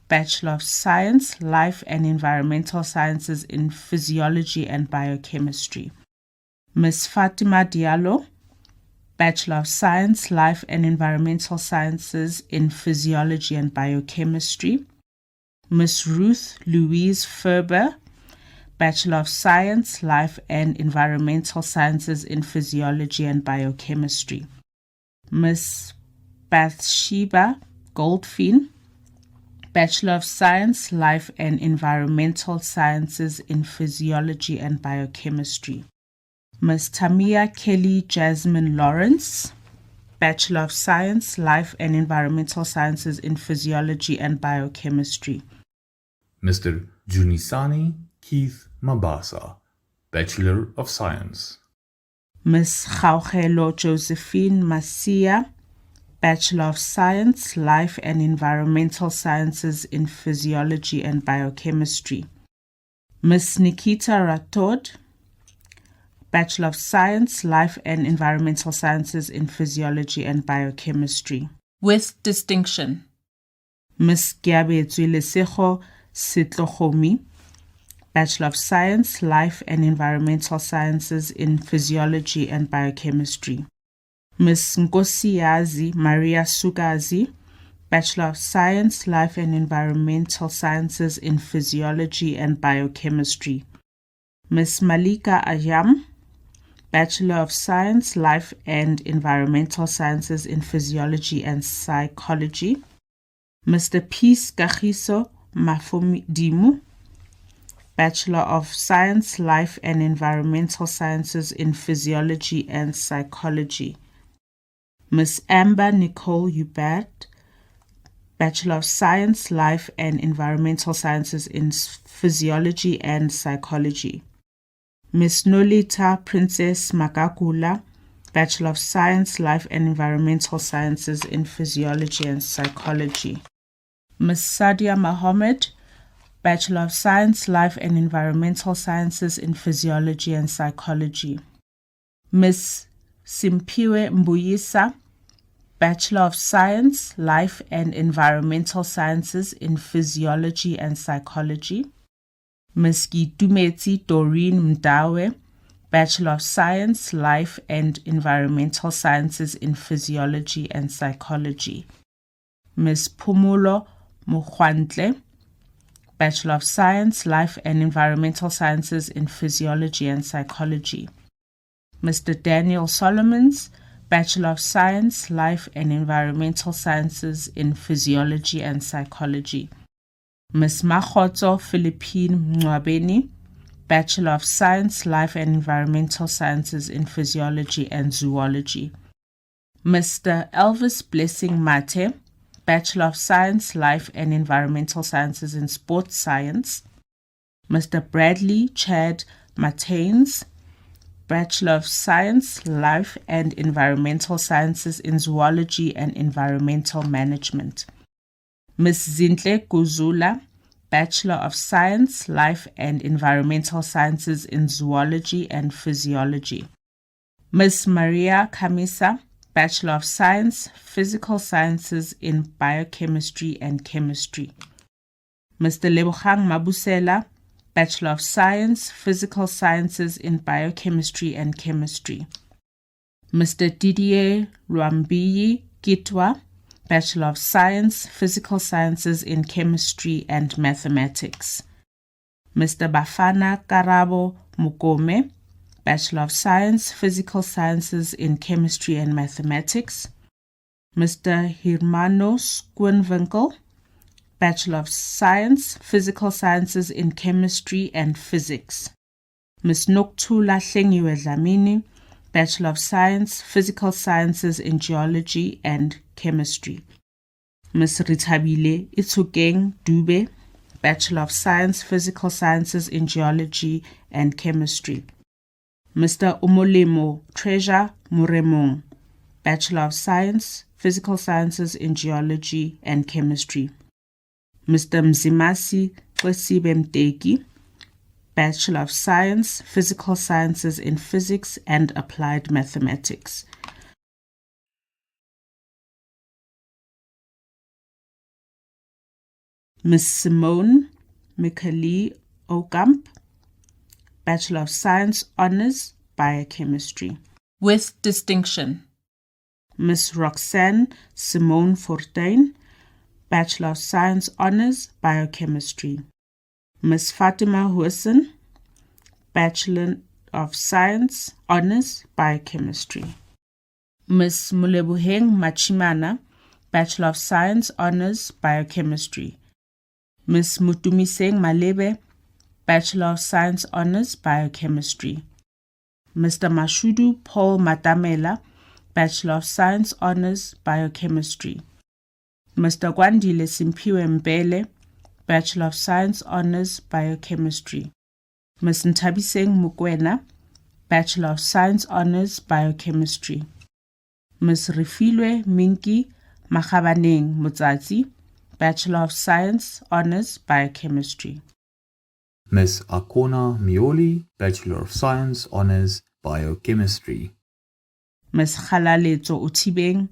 Bachelor of Science, Life and Environmental Sciences in Physiology and Biochemistry. Ms. Fatima Diallo, Bachelor of Science, Life and Environmental Sciences in Physiology and Biochemistry. Ms. Ruth Louise Ferber, Bachelor of Science, Life and Environmental Sciences in Physiology and Biochemistry. Ms. Bathsheba Goldfein, Bachelor of Science, Life and Environmental Sciences in Physiology and Biochemistry. Ms. Tamia Kelly Jasmine Lawrence, Bachelor of Science, Life and Environmental Sciences in Physiology and Biochemistry. Mr. Junisani Keith Mabasa, Bachelor of Science. Ms. Gaugelo Josephine Masia, Bachelor of Science, Life and Environmental Sciences in Physiology and Biochemistry. Ms. Nikita Rathod, Bachelor of Science, Life and Environmental Sciences in Physiology and Biochemistry. With distinction. Ms. Giabetswe Lesego Setlogomi, Bachelor of Science, Life and Environmental Sciences in Physiology and Biochemistry. Ms. Nkosiyazi Maria Sugazi, Bachelor of Science, Life and Environmental Sciences in Physiology and Biochemistry. Ms. Malika Ayam, Bachelor of Science, Life and Environmental Sciences in Physiology and Psychology. Mr. Peace Kagiso Mafumdimu, Bachelor of Science, Life and Environmental Sciences in Physiology and Psychology. Ms. Amber Nicole Hubert, Bachelor of Science, Life and Environmental Sciences in Physiology and Psychology. Ms. Nolita Princess Makakula, Bachelor of Science, Life and Environmental Sciences in Physiology and Psychology. Ms. Sadia Mohammed, Bachelor of Science, Life and Environmental Sciences in Physiology and Psychology. Ms. Simpiwe Mbuyisa, Bachelor of Science, Life and Environmental Sciences in Physiology and Psychology. Ms. Gitumeti Doreen Mdawe, Bachelor of Science, Life and Environmental Sciences in Physiology and Psychology. Ms. Pumulo Mugwantle, Bachelor of Science, Life and Environmental Sciences in Physiology and Psychology. Mr. Daniel Solomons, Bachelor of Science, Life and Environmental Sciences in Physiology and Psychology. Ms. Makhotso Philippine Mngwabeni, Bachelor of Science, Life and Environmental Sciences in Physiology and Zoology. Mr. Elvis Blessing Mate, Bachelor of Science, Life and Environmental Sciences in Sports Science. Mr. Bradley Chad Mateins, Bachelor of Science, Life and Environmental Sciences in Zoology and Environmental Management. Ms. Zintle Guzula, Bachelor of Science, Life and Environmental Sciences in Zoology and Physiology. Ms. Maria Kamisa, Bachelor of Science, Physical Sciences in Biochemistry and Chemistry. Mr. Lebogang Mabusela, Bachelor of Science, Physical Sciences in Biochemistry and Chemistry. Mr. Didier Rwambiyi Kitwa, Bachelor of Science, Physical Sciences in Chemistry and Mathematics. Mr. Bafana Karabo Mukome, Bachelor of Science, Physical Sciences in Chemistry and Mathematics. Mr. Hermanos Quinwinkel, Bachelor of Science, Physical Sciences in Chemistry and Physics. Ms. Nokuthula Hlengiwe Dlamini, Bachelor of Science, Physical Sciences in Geology and Chemistry. Ms. Rithabile Itzukeng Dube, Bachelor of Science, Physical Sciences in Geology and Chemistry. Mr. Umolemo Treasure Muremong, Bachelor of Science, Physical Sciences in Geology and Chemistry. Mr. Mzimasi Kwesibe Mteki, Bachelor of Science, Physical Sciences in Physics and Applied Mathematics. Ms. Simone Mikali Okamp, Bachelor of Science, Honours, Biochemistry. With distinction. Ms. Roxanne Simone Fortuin, Bachelor of Science, Honours, Biochemistry. Ms. Fatima Hussein, Bachelor of Science, Honours, Biochemistry. Ms. Mulebuheng Machimana, Bachelor of Science, Honours, Biochemistry. Ms. Mutumiseng Malebe, Bachelor of Science, Honours, Biochemistry. Mr. Mashudu Paul Matamela, Bachelor of Science, Honours, Biochemistry. Mr. Gwandile Simpiwe Mbele, Bachelor of Science, Honours, Biochemistry. Ms. Ntabiseng Mukwena, Bachelor of Science, Honours, Biochemistry. Ms. Rifilwe Minki Makhabaneng Mutsatsi, Bachelor of Science, Honours, Biochemistry. Ms. Akona Mioli, Bachelor of Science, Honours, Biochemistry. Ms. Khalaletso Utibeng,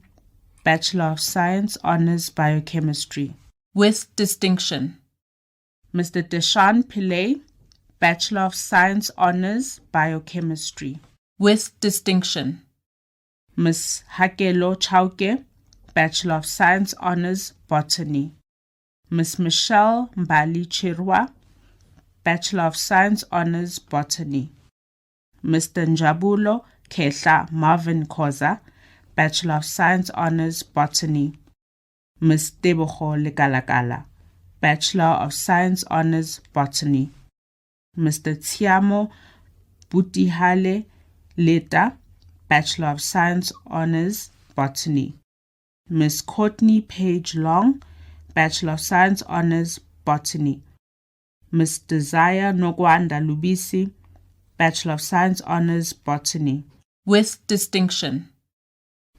Bachelor of Science, Honours, Biochemistry. With distinction. Mr. Deshan Pillay, Bachelor of Science, Honours, Biochemistry. With distinction. Ms. Hakelo Chauke, Bachelor of Science, Honours, Botany. Ms. Michelle Mbali Chirwa, Bachelor of Science, Honours, Botany. Mr. Njabulo Kehla Marvin Koza, Bachelor of Science, Honours, Botany. Ms. Tebogo Lekalakala, Bachelor of Science, Honours, Botany. Mr. Tiamo Butihale Leta, Bachelor of Science, Honours, Botany. Ms. Courtney Page Long, Bachelor of Science, Honours, Botany. Ms. Desire Nogwanda Lubisi, Bachelor of Science, Honours, Botany. With distinction.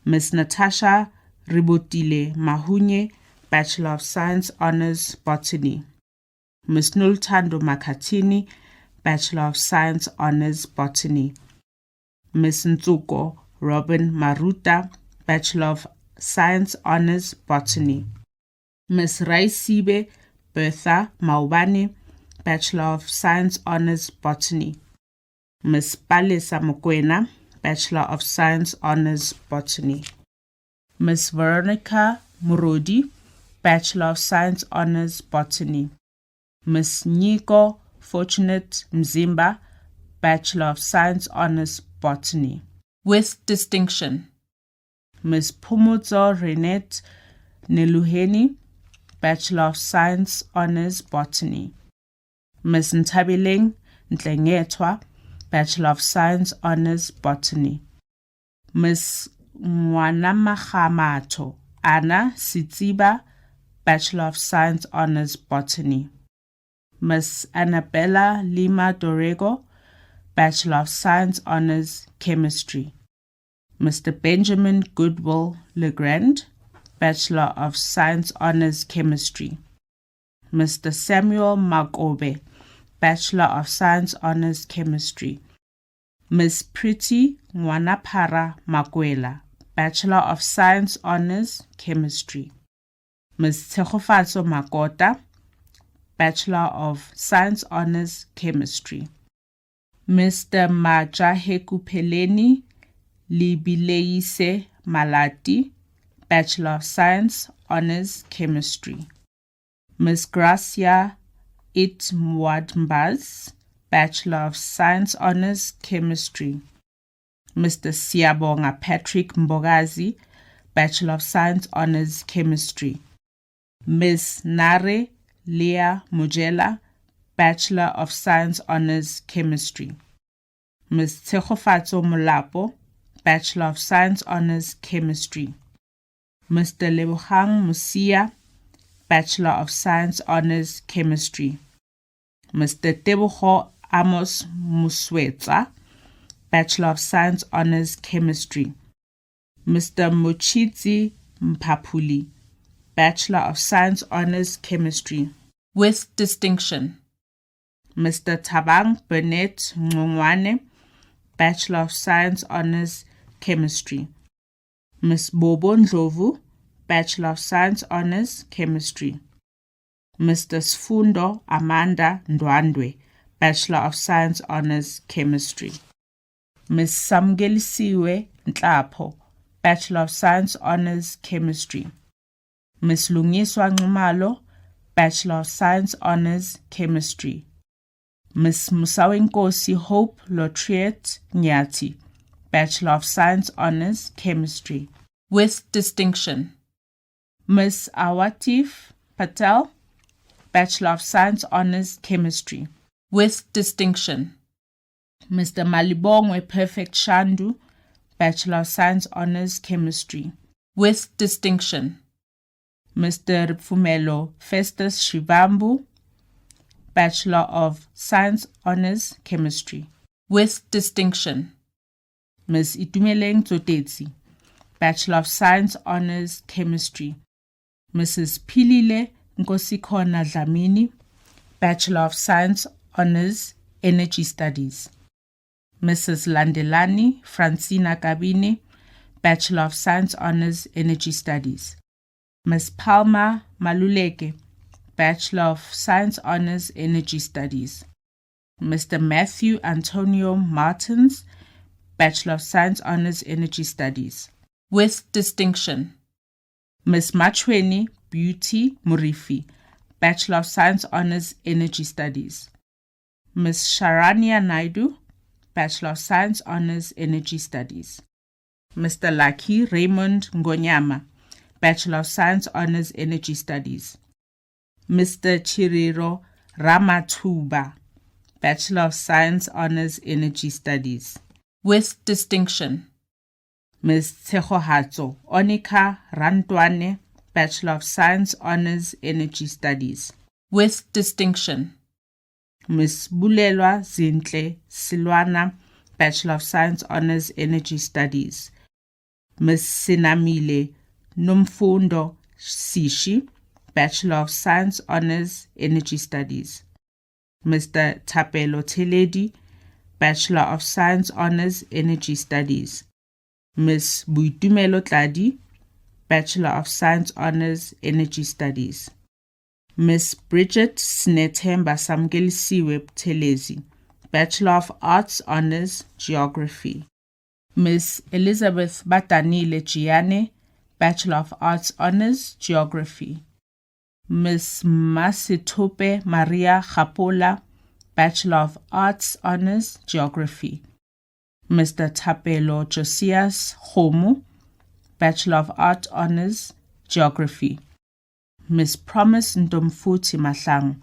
Ms. Natasha Ribotile Mahunye, Bachelor of Science, Honours, Botany. Ms. Nultando Makatini, Bachelor of Science, Honours, Botany. Ms. Nzuko Robin Maruta, Bachelor of Science, Honours, Botany. Ms. Raisibe Bertha Maubane, Bachelor of Science, Honours, Botany. Ms. Palesa Mokwena, Bachelor of Science, Honours, Botany. Ms. Veronica Murodi, Bachelor of Science, Honours, Botany. Ms. Niko Fortunate Mzimba, Bachelor of Science, Honours, Botany. With distinction. Ms. Pumuzo Renette Neluheni, Bachelor of Science, Honours, Botany. Ms. Ntabileng Ntlengetwa, Bachelor of Science, Honours, Botany. Ms. Mwanamahamato Anna Sitsiba, Bachelor of Science, Honours, Botany. Ms. Annabella Lima Dorego, Bachelor of Science, Honours, Chemistry. Mr. Benjamin Goodwill Legrand, Bachelor of Science, Honours, Chemistry. Mr. Samuel Makobe, Bachelor of Science, Honours, Chemistry. Ms. Pretty Nwanapara Makwela, Bachelor of Science, Honours, Chemistry. Ms. Tshegofatso Makota, Bachelor of Science, Honours, Chemistry. Mr. Majahekupeleni Libileise Malati, Bachelor of Science, Honours, Chemistry. Ms. Gracia Itmwadmbaz, Bachelor of Science, Honours, Chemistry. Mr. Siabonga Patrick Mbogazi, Bachelor of Science Honours Chemistry. Ms. Nare Leah Mujela, Bachelor of Science Honours Chemistry. Ms. Tshegofatso Molapo, Bachelor of Science Honours Chemistry. Mr. Lebogang Musia, Bachelor of Science Honours Chemistry. Mr. Tebogo Amos Muswetsa, Bachelor of Science Honours Chemistry. Mr. Mochitsi Mpapuli, Bachelor of Science Honours Chemistry. With distinction. Mr. Tabang Burnett Ngongwane, Bachelor of Science Honours Chemistry. Ms. Bobo Ndlovu, Bachelor of Science Honours Chemistry. Mr. Sfundo Amanda Ndwandwe, Bachelor of Science Honours Chemistry. Ms. Samgelisiwe Ntlapho, Bachelor of Science Honours Chemistry. Ms. Lungiswa Nxumalo, Bachelor of Science Honours Chemistry. Ms. Musawenkosi Hope Lotriet Nyati, Bachelor of Science Honours Chemistry. With distinction. Ms. Awatif Patel, Bachelor of Science Honours Chemistry. With distinction. Mr. Malibongwe Perfect Shandu, Bachelor of Science Honours Chemistry. With distinction. Mr. Ripfumelo Festus Shivambu, Bachelor of Science Honours Chemistry. With distinction. Ms. Itumeleng Tsotetsi, Bachelor of Science Honours Chemistry. Mrs. Pilile Nkosikhona Dlamini, Bachelor of Science Honours Energy Studies. Mrs. Landelani Francina Kabini, Bachelor of Science Honours Energy Studies. Ms. Palma Maluleke, Bachelor of Science Honours Energy Studies. Mr. Matthew Antonio Martins, Bachelor of Science Honours Energy Studies. With distinction. Ms. Machweni Beauty Murifi, Bachelor of Science Honours Energy Studies. Ms. Sharanya Naidu, Bachelor of Science Honours Energy Studies. Mr. Lucky Raymond Ngonyama, Bachelor of Science Honours Energy Studies. Mr. Chiriro Ramathuba, Bachelor of Science Honours Energy Studies. With distinction. Ms. Tshegohatso Onika Rantwane, Bachelor of Science Honours Energy Studies. With distinction. Ms. Bulelwa Zintle Silwana, Bachelor of Science Honours Energy Studies. Ms. Sinamile Nomfundo Sishi, Bachelor of Science Honours Energy Studies. Mr. Tapelo Teledi, Bachelor of Science Honours Energy Studies. Ms. Buitumelo Tladi, Bachelor of Science Honours Energy Studies. Ms. Bridget Snethemba Samgelisiwe Buthelezi, Bachelor of Arts Honours Geography. Ms. Elizabeth Batanile Giane, Bachelor of Arts Honours Geography. Ms. Masitope Maria Chapola, Bachelor of Arts Honours Geography. Mr. Tapelo Josias Homu, Bachelor of Arts Honours Geography. Ms. Promise Ndomfuti Mahlang,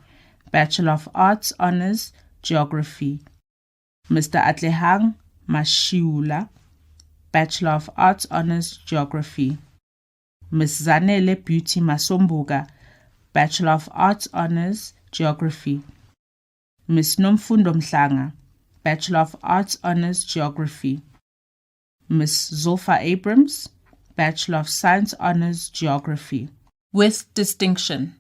Bachelor of Arts Honours Geography. Mr. Atlehang Mashiula, Bachelor of Arts Honours Geography. Ms. Zanele Beauty Masombuga, Bachelor of Arts Honours Geography. Ms. Nomfundo Mhlanga, Bachelor of Arts Honours Geography. Ms. Zofa Abrams, Bachelor of Science Honours Geography. With distinction.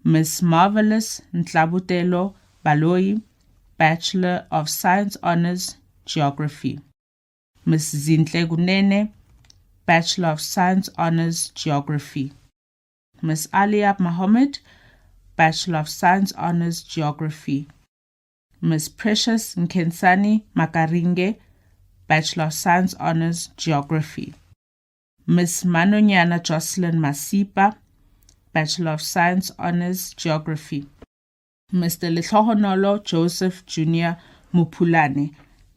Ms. Marvelous Ntlabutelo Baloi, Bachelor of Science Honours Geography. Ms. Zintle Gunene, Bachelor of Science Honours Geography. Ms. Aliab Mohammed, Bachelor of Science Honours Geography. Ms. Precious Nkensani Makaringe, Bachelor of Science Honours Geography. Ms. Manonyana Jocelyn Masipa, Bachelor of Science Honours Geography. Mr. Lehlohonolo Joseph Jr. Mupulane,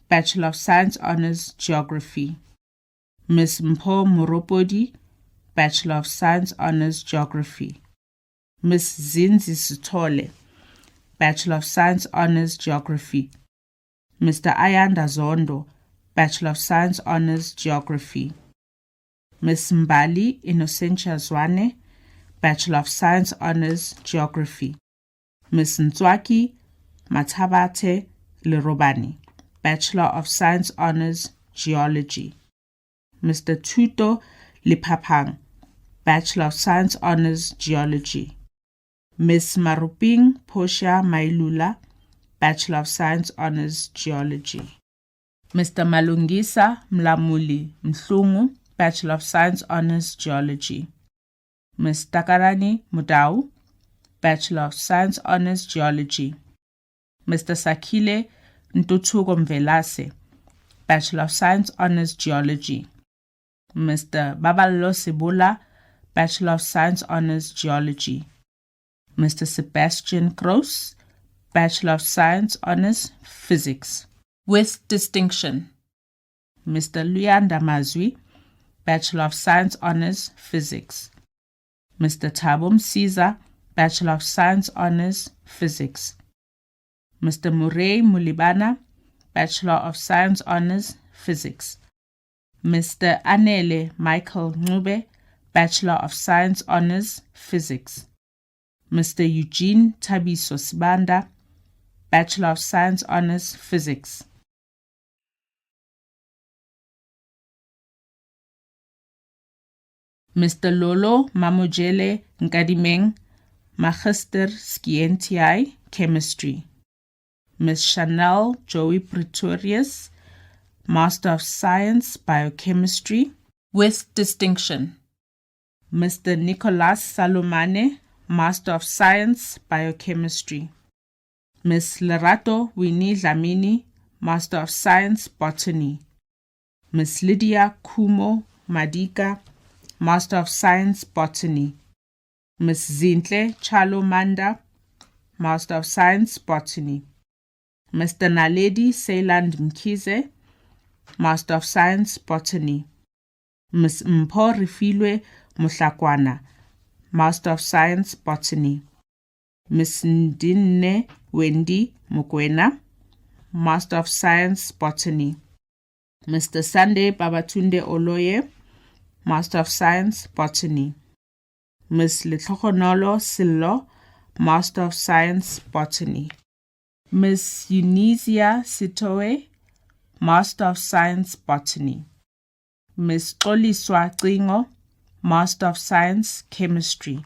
Bachelor of Science Honours Geography. Ms. Mpho Moropodi, Bachelor of Science Honours Geography. Ms. Zinzi Sithole, Bachelor of Science Honours Geography. Mr. Ayanda Zondo, Bachelor of Science Honours Geography. Ms. Mbali Innocentia Zwane, Bachelor of Science Honours Geography. Ms. Ntswaki Mathabate Lerobani, Bachelor of Science Honours Geology. Mr. Tuto Liphapang, Bachelor of Science Honours Geology. Ms. Maruping Posha Mailula, Bachelor of Science Honours Geology. Mr. Malungisa Mlamuli Mhlungu, Bachelor of Science Honours Geology. Ms. Takarani Mudau, Bachelor of Science Honours Geology. Mr. Sakile Ntuthuko Mvelase, Bachelor of Science Honours Geology. Mr. Baballo Sibula, Bachelor of Science Honours Geology. Mr. Sebastian Gross, Bachelor of Science Honours Physics. With distinction. Mr. Luyanda Mazwi, Bachelor of Science Honours Physics. Mr. Thabo Msiza, Bachelor of Science Honours Physics. Mr. Murray Mulibana, Bachelor of Science Honours Physics. Mr. Anele Michael Ncube, Bachelor of Science Honours Physics. Mr. Eugene Tabiso Sibanda, Bachelor of Science Honours Physics. Mr. Lolo Mamojele Nkadimeng, Magister Scientiae Chemistry. Ms. Chanel Joey Pretorius, Master of Science Biochemistry. With distinction. Mr. Nicolas Salomane, Master of Science Biochemistry. Ms. Lerato Winnie Dlamini, Master of Science Botany. Ms. Lydia Kumo Madika, Master of Science Botany. Ms. Zintle Chalo Manda, Master of Science Botany. Mr. Naledi Seyland Mkize, Master of Science Botany. Ms. Mpho Rifilwe Muhlakwana, Master of Science Botany. Ms. Ndinne Wendy Mukwena, Master of Science Botany. Mr. Sunday Babatunde Oloye, Master of Science Botany. Ms. Litlokonolo Sillo, Master of Science Botany. Ms. Eunisia Sitoe, Master of Science Botany. Ms. Xoliswa Cingo, Master of Science Chemistry.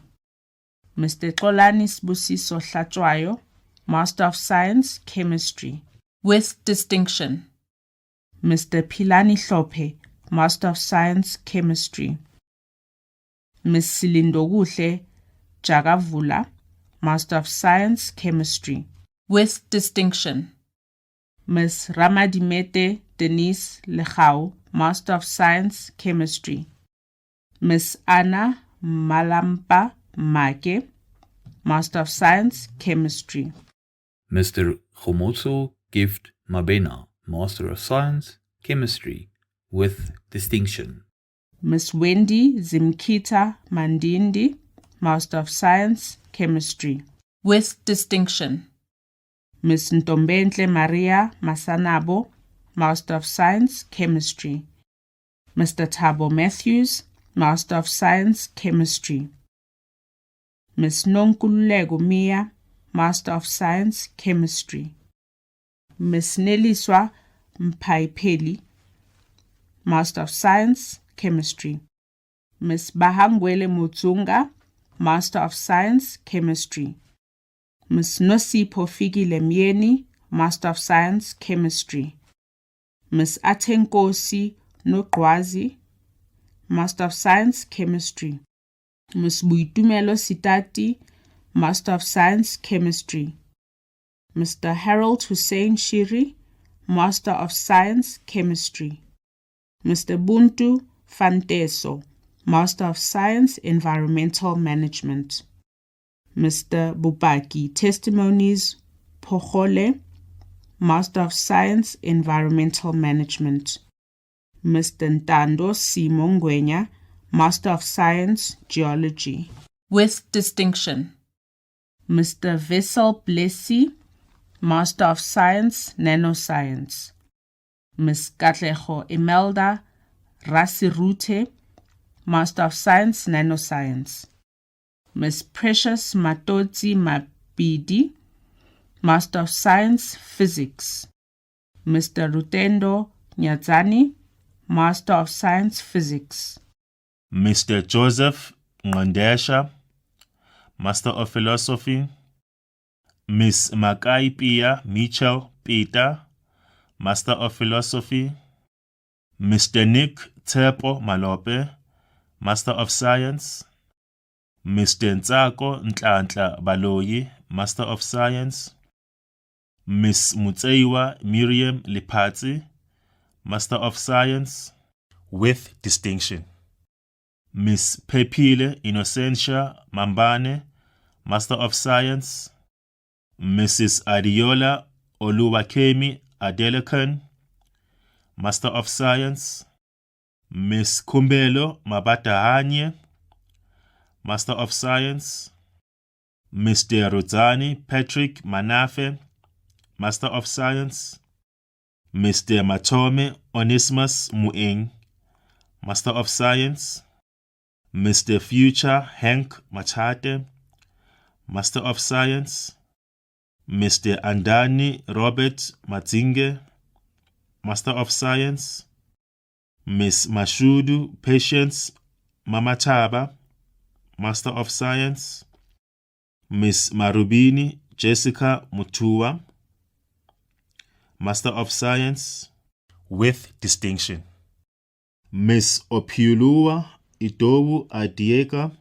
Mr. Xolani Sibusiso Hlatshwayo, Master of Science Chemistry. With distinction. Mr. Philani Hlophe, Master of Science Chemistry. Ms. Silindokuhle Jagavula, Master of Science Chemistry. With distinction. Ms. Ramadimete Denise Lechau, Master of Science Chemistry. Ms. Anna Malampa Make, Master of Science Chemistry. Mr. Khomotso Gift Mabena, Master of Science Chemistry. With distinction. Ms. Wendy Zimkita Mandindi, Master of Science Chemistry. With distinction. Ms. Ntombentle Maria Masanabo, Master of Science Chemistry. Mr. Thabo Matthews, Master of Science Chemistry. Ms. Nonkululeko Mia, Master of Science Chemistry. Ms. Neliswa Mphayipheli, Master of Science Chemistry. Ms. Bahangwele Mudzunga, Master of Science Chemistry. Ms. Nosipho Fikile Myeni, Master of Science Chemistry. Ms. Athenkosi Nogqwazi, Master of Science Chemistry. Ms. Buitumelo Sitati, Master of Science Chemistry. Mr. Harold Hussein Shiri, Master of Science Chemistry. Mr. Buntu Fanteso, Master of Science Environmental Management. Mr. Bupaki Testimonies Pohole, Master of Science Environmental Management. Mr. Ntando Simongwenya, Master of Science, Geology. With distinction. Mr. Vessel Blessy, Master of Science, Nanoscience. Ms. Katlego Imelda Rasirute, Master of Science, Nanoscience. Ms. Precious Matotsi Mabidi, Master of Science, Physics. Mr. Rutendo Nyadzani, Master of Science, Physics. Mr. Joseph Ngondesha, Master of Philosophy. Miss Makai Pia Mitchell Peter, Master of Philosophy. Mr. Nick Tepo Malope, Master of Science. Mr. Ntsako Ntlantla Baloyi, Master of Science. Miss Mutseiwa Miriam Lipatsi, Master of Science, with distinction. Miss Pepile Innocentia Mambane, Master of Science. Mrs. Adiola Oluwakemi Adelekan, Master of Science. Miss Kumbelo Mabatahanye, Master of Science. Mr. Rodzani Patrick Manafe, Master of Science. Mr. Matome Onesimus Mueng, Master of Science. Mr. Future Hank Machate, Master of Science. Mr. Andani Robert Matzinge, Master of Science. Miss Mashudu Patience Mamataba, Master of Science. Miss Marubini Jessica Mutua, Master of Science, with distinction. Miss Opiulua Idowu Adieka,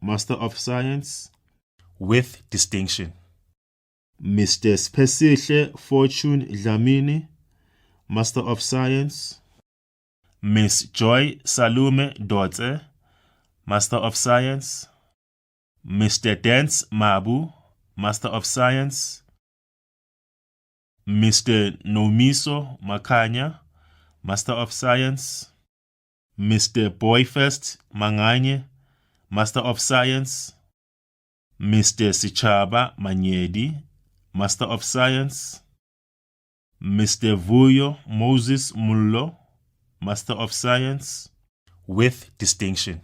Master of Science, with distinction. Mr. Spesihle Fortune Dlamini, Master of Science. Miss Joy Salume Dotze, Master of Science. Mr. Dance Mabu, Master of Science. Mr. Nomiso Makanya, Master of Science. Mr. Boyfest Manganye, Master of Science. Mr. Sichaba Manyedi, Master of Science. Mr. Vuyo Moses Mullo, Master of Science, with distinction.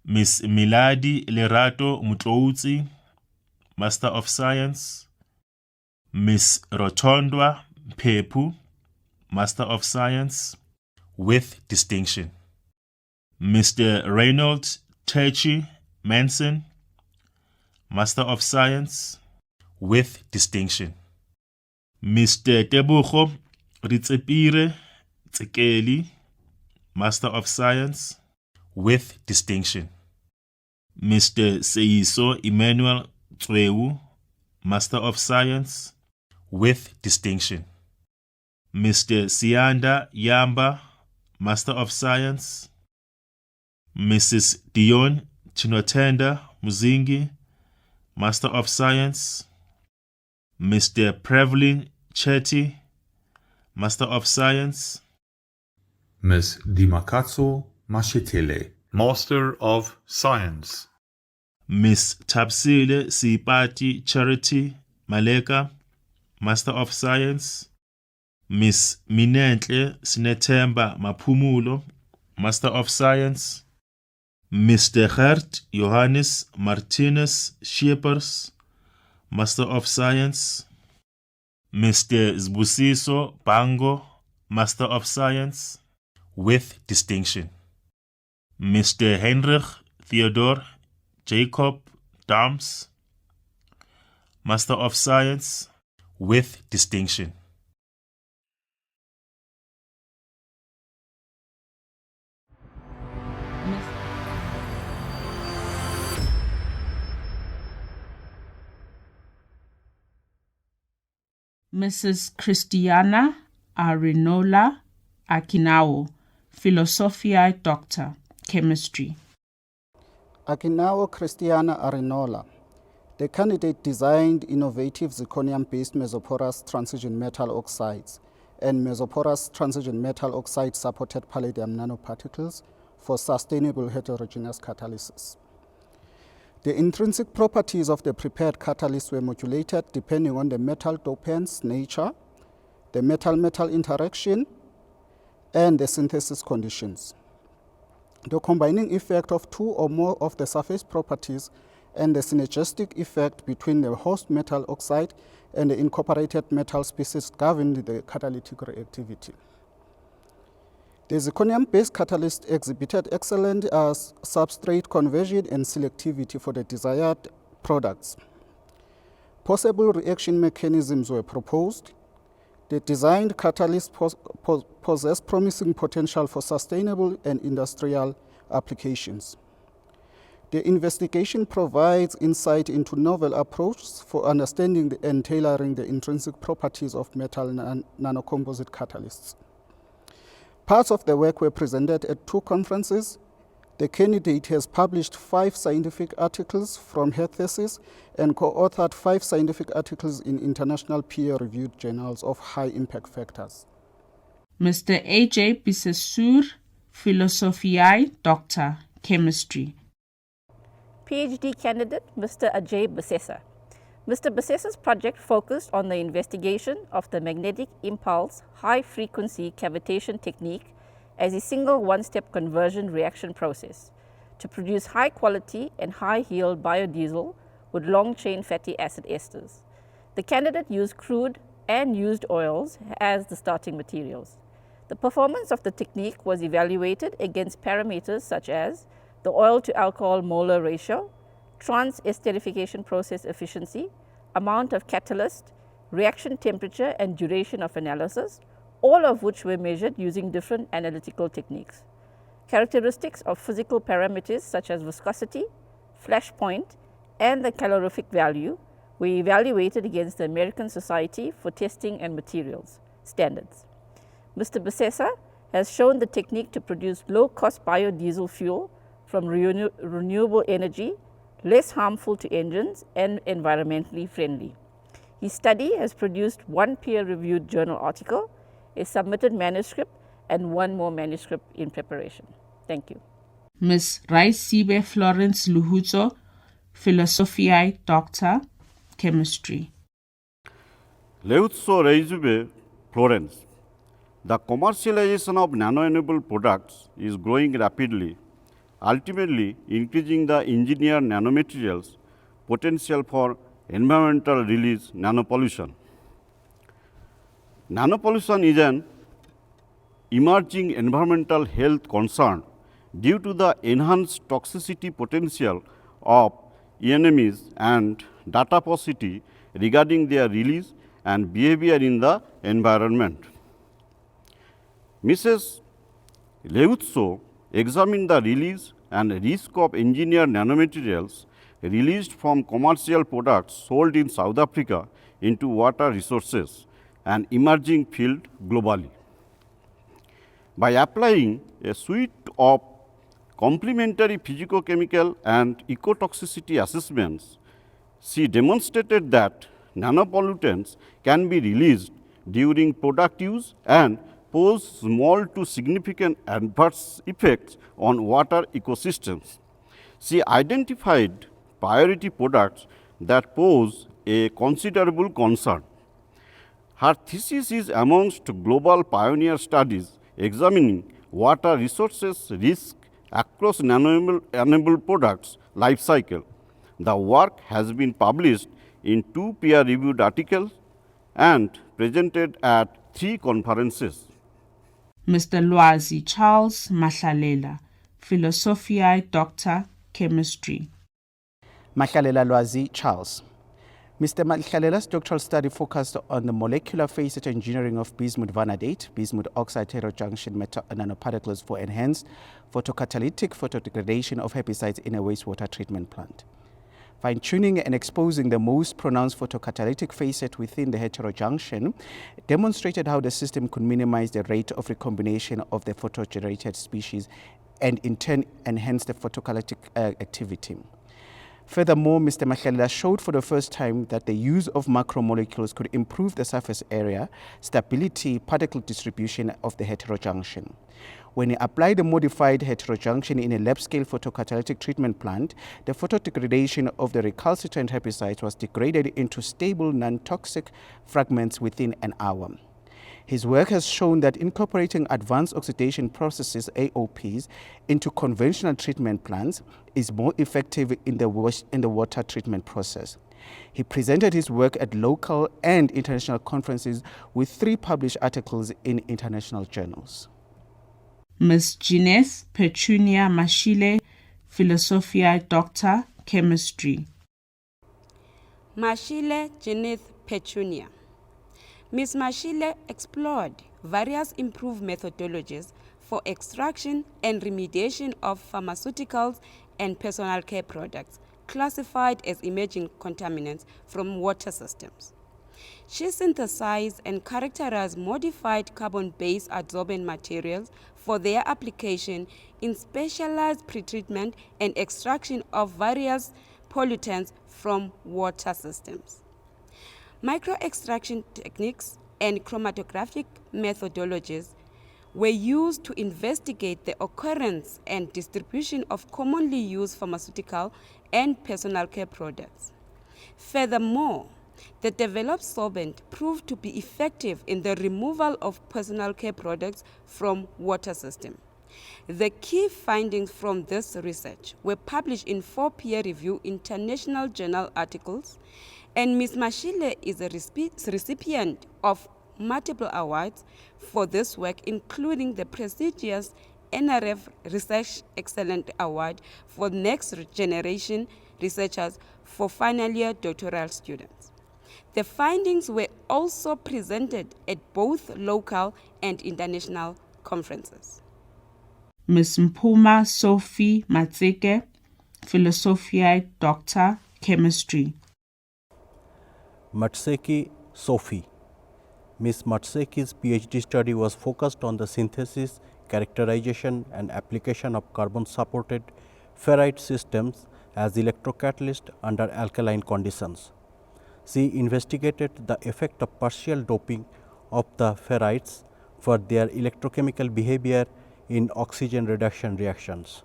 Miss Miladi Lerato Mutouzi, Master of Science. Miss Rotondwa Pepu, Master of Science, with distinction. Mr. Reynold Techi Manson, Master of Science, with distinction. Mr. Tebucho Ritsepire Tsekeli, Master of Science, with distinction. Mr. Seiso Emmanuel Tswewu, Master of Science, with distinction. Mr. Sianda Yamba, Master of Science. Mrs. Dion Chinotenda Muzingi, Master of Science. Mr. Prevlin Chetty, Master of Science. Ms. Dimakatso Mashetele, Master of Science. Miss Tapsile Sipati Charity Maleka, Master of Science. Miss Minentle Sinethemba Mapumulo, Master of Science. Mr. Gert Johannes Martinez Schiepers, Master of Science. Mr. Zbusiso Bango, Master of Science, with distinction. Mr. Heinrich Theodor Jacob Dams, Master of Science, with distinction. Mrs. Christiana Arinola Akinao, Philosophia Doctor, Chemistry. Akinao Christiana Arinola. The candidate designed innovative zirconium-based mesoporous transition metal oxides and mesoporous transition metal oxide supported palladium nanoparticles for sustainable heterogeneous catalysis. The intrinsic properties of the prepared catalysts were modulated depending on the metal dopant's nature, the metal-metal interaction, and the synthesis conditions. The combining effect of two or more of the surface properties and the synergistic effect between the host metal oxide and the incorporated metal species governed the catalytic reactivity. The zirconium-based catalyst exhibited excellent substrate conversion and selectivity for the desired products. Possible reaction mechanisms were proposed. The designed catalyst possess promising potential for sustainable and industrial applications. The investigation provides insight into novel approaches for understanding and tailoring the intrinsic properties of metal nanocomposite catalysts. Parts of the work were presented at 2 conferences. The candidate has published 5 scientific articles from her thesis and co-authored 5 scientific articles in international peer-reviewed journals of high impact factors. Mr. A.J. Bisesur, Philosophiae, Doctor, Chemistry. PhD candidate Mr. Ajay Basesa. Mr. Basesa's project focused on the investigation of the magnetic impulse high-frequency cavitation technique as a single one-step conversion reaction process to produce high-quality and high-yield biodiesel with long-chain fatty acid esters. The candidate used crude and used oils as the starting materials. The performance of the technique was evaluated against parameters such as the oil-to-alcohol molar ratio, trans-esterification process efficiency, amount of catalyst, reaction temperature and duration of analysis, all of which were measured using different analytical techniques. Characteristics of physical parameters such as viscosity, flash point, and the calorific value were evaluated against the American Society for Testing and Materials standards. Mr. Basesa has shown the technique to produce low-cost biodiesel fuel from renewable energy, less harmful to engines and environmentally friendly. His study has produced 1 peer-reviewed journal article, a submitted manuscript, and 1 more manuscript in preparation. Thank you. Ms. Raisibe Florence Luhuzo, Philosophiae, Doctor, Chemistry. Leuzzo Raisibe Florence. The commercialization of nano-enabled products is growing rapidly, ultimately increasing the engineered nanomaterials potential for environmental release nanopollution. Nanopollution is an emerging environmental health concern due to the enhanced toxicity potential of NMEs and data paucity regarding their release and behavior in the environment. Mrs. Leuzzo examined the release and risk of engineered nanomaterials released from commercial products sold in South Africa into water resources, an emerging field globally. By applying a suite of complementary physicochemical and ecotoxicity assessments, she demonstrated that nanopollutants can be released during product use and pose small to significant adverse effects on water ecosystems. She identified priority products that pose a considerable concern. Her thesis is amongst global pioneer studies examining water resources risk across nano-enabled products life cycle. The work has been published in 2 peer-reviewed articles and presented at 3 conferences. Mr. Lwazi Charles Mahlalela, Philosophiae, Doctor, Chemistry. Mahlalela Lwazi Charles. Mr. Mahlalela's doctoral study focused on the molecular facet engineering of bismuth vanadate, bismuth oxide heterojunction nanoparticles for enhanced photocatalytic photodegradation of herbicides in a wastewater treatment plant. Fine-tuning and exposing the most pronounced photocatalytic facet within the heterojunction demonstrated how the system could minimize the rate of recombination of the photogenerated species and in turn enhance the photocatalytic activity. Furthermore, Mr. Makhalela showed for the first time that the use of macromolecules could improve the surface area, stability, particle distribution of the heterojunction. When he applied the modified heterojunction in a lab-scale photocatalytic treatment plant, the photodegradation of the recalcitrant herbicides was degraded into stable, non-toxic fragments within an hour. His work has shown that incorporating advanced oxidation processes, AOPs, into conventional treatment plants is more effective in the water treatment process. He presented his work at local and international conferences with 3 published articles in international journals. Ms. Jeanette Petunia Mashile, Philosophia Doctor, Chemistry. Mashile Jeanette Petunia. Ms. Mashile explored various improved methodologies for extraction and remediation of pharmaceuticals and personal care products classified as emerging contaminants from water systems. She synthesized and characterized modified carbon-based adsorbent materials for their application in specialized pretreatment and extraction of various pollutants from water systems. Micro-extraction techniques and chromatographic methodologies were used to investigate the occurrence and distribution of commonly used pharmaceutical and personal care products. Furthermore, the developed solvent proved to be effective in the removal of personal care products from water systems. The key findings from this research were published in 4 peer-reviewed international journal articles, and Ms. Mashile is a recipient of multiple awards for this work, including the prestigious NRF Research Excellence Award for Next Generation Researchers for final year doctoral students. The findings were also presented at both local and international conferences. Ms. Mpuma Sophie Matseke, Philosophia Doctor, Chemistry. Matseki Sophie. Ms. Matseki's PhD study was focused on the synthesis, characterization and application of carbon-supported ferrite systems as electrocatalyst under alkaline conditions. She investigated the effect of partial doping of the ferrites for their electrochemical behavior in oxygen reduction reactions.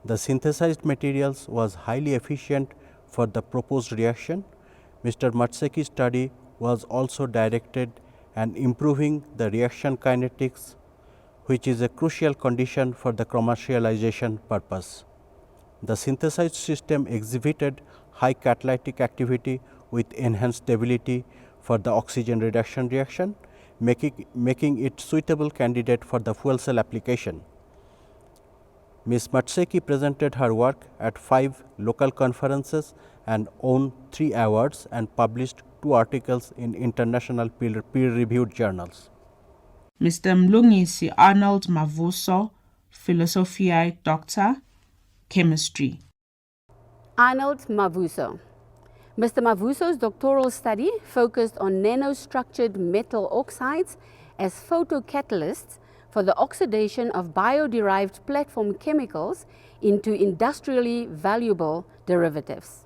The synthesized materials was highly efficient for the proposed reaction. Mr. Matseki's study was also directed at improving the reaction kinetics, which is a crucial condition for the commercialization purpose. The synthesized system exhibited high catalytic activity with enhanced stability for the oxygen reduction reaction, making it suitable candidate for the fuel cell application. Ms. Matseki presented her work at 5 local conferences and won 3 awards and published 2 articles in international peer-reviewed journals. Mr. Mlungisi Arnold Mavuso, Philosophia Doctor, Chemistry. Arnold Mavuso. Mr. Mavuso's doctoral study focused on nanostructured metal oxides as photocatalysts for the oxidation of bio-derived platform chemicals into industrially valuable derivatives.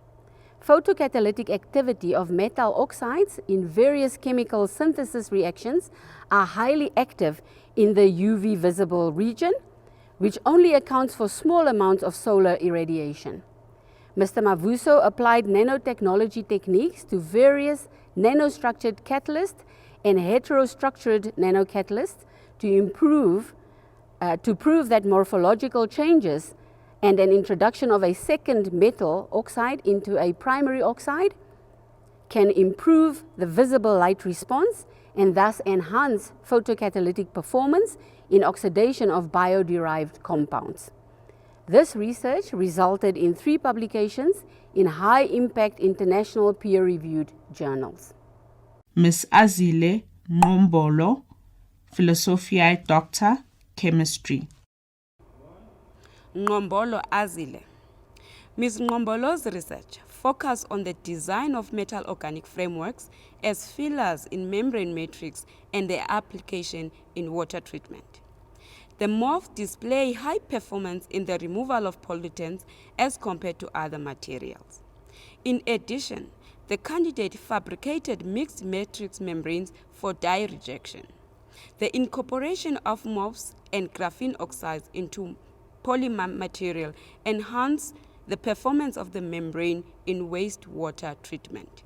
Photocatalytic activity of metal oxides in various chemical synthesis reactions are highly active in the UV visible region, which only accounts for small amounts of solar irradiation. Mr. Mavuso applied nanotechnology techniques to various nanostructured catalysts and heterostructured nanocatalysts to prove that morphological changes and an introduction of a second metal oxide into a primary oxide can improve the visible light response and thus enhance photocatalytic performance in oxidation of bio-derived compounds. This research resulted in 3 publications in high-impact international peer-reviewed journals. Ms. Azile Ngombolo, Philosophia Doctor, Chemistry. Ngombolo Azile. Ms. Ngombolo's research focused on the design of metal organic frameworks as fillers in membrane matrix and their application in water treatment. The MOF display high performance in the removal of pollutants as compared to other materials. In addition, the candidate fabricated mixed matrix membranes for dye rejection. The incorporation of MOFs and graphene oxides into polymer material enhanced the performance of the membrane in wastewater treatment.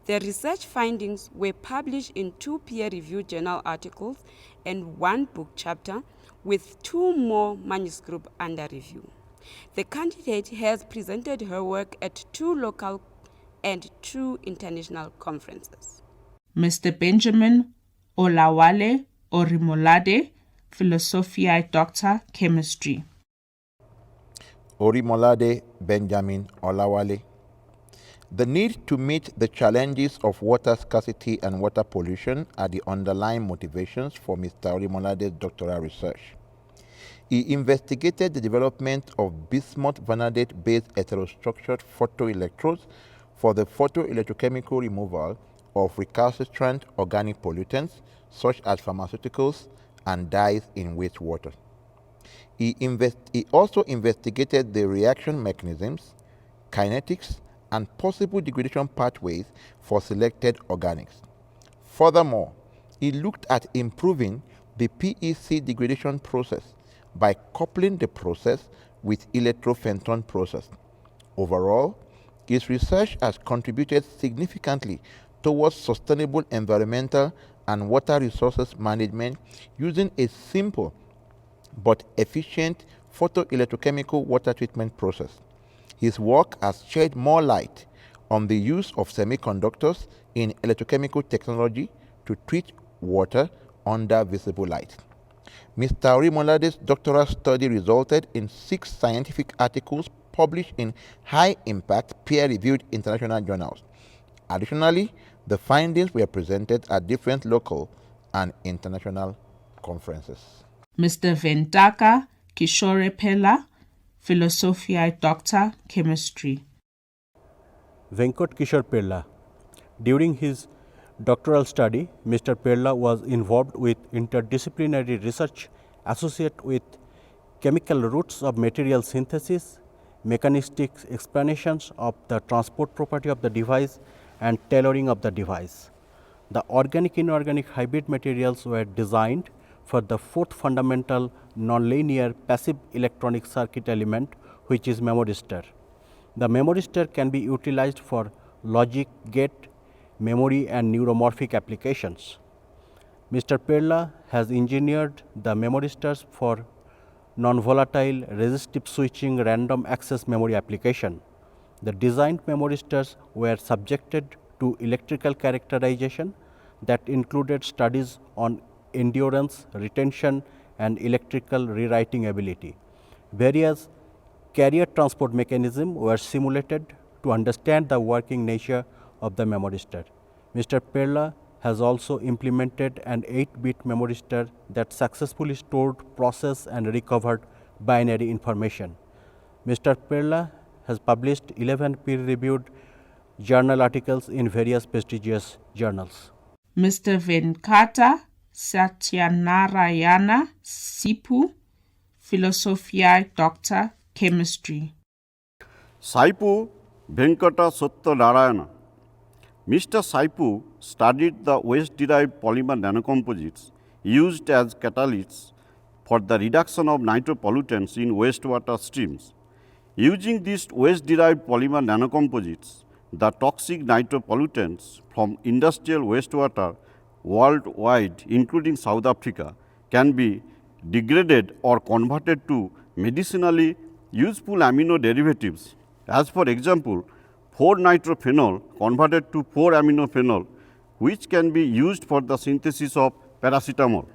The research findings were published in 2 peer-reviewed journal articles and 1 book chapter, with 2 more manuscripts under review. The candidate has presented her work at 2 local and 2 international conferences. Mr. Benjamin Olawale Orimolade, Philosophiae Doctor, Chemistry. Orimolade Benjamin Olawale. The need to meet the challenges of water scarcity and water pollution are the underlying motivations for Mr. Orimolade's doctoral research. He investigated the development of bismuth vanadate-based heterostructured photoelectrodes for the photoelectrochemical removal of recalcitrant organic pollutants such as pharmaceuticals and dyes in wastewater. He also investigated the reaction mechanisms, kinetics, and possible degradation pathways for selected organics. Furthermore, he looked at improving the PEC degradation process by coupling the process with electrophenton process. Overall, his research has contributed significantly towards sustainable environmental and water resources management using a simple but efficient photoelectrochemical water treatment process. His work has shed more light on the use of semiconductors in electrochemical technology to treat water under visible light. Mr. Orimolade's doctoral study resulted in 6 scientific articles published in high-impact, peer-reviewed international journals. Additionally, the findings were presented at different local and international conferences. Mr. Ventaka Kishore Pella, Philosophiae Doctor, Chemistry. Venkat Kishore Pella. During his doctoral study, Mr. Pella was involved with interdisciplinary research associated with chemical routes of material synthesis, mechanistic explanations of the transport property of the device, and tailoring of the device. The organic-inorganic hybrid materials were designed for the 4th fundamental nonlinear passive electronic circuit element, which is memristor. The memristor can be utilized for logic, gate, memory and neuromorphic applications. Mr. Pella has engineered the memristors for non-volatile resistive switching random access memory application. The designed memristors were subjected to electrical characterization that included studies on endurance, retention and electrical rewriting ability. Various carrier transport mechanisms were simulated to understand the working nature of the memristor. Mr. Pella has also implemented an 8-bit memristor that successfully stored, processed and recovered binary information. Mr. Pella has published 11 peer-reviewed journal articles in various prestigious journals. Mr. Venkata Satyanarayana Sipu, Philosophiae Doctor, Chemistry. Saipu Venkata Satyanarayana. Mr. Saipu studied the waste-derived polymer nanocomposites used as catalysts for the reduction of nitropollutants in wastewater streams. Using these waste-derived polymer nanocomposites, the toxic nitropollutants from industrial wastewater worldwide, including South Africa, can be degraded or converted to medicinally useful amino derivatives. As for example, 4-nitrophenol converted to 4-aminophenol, which can be used for the synthesis of paracetamol.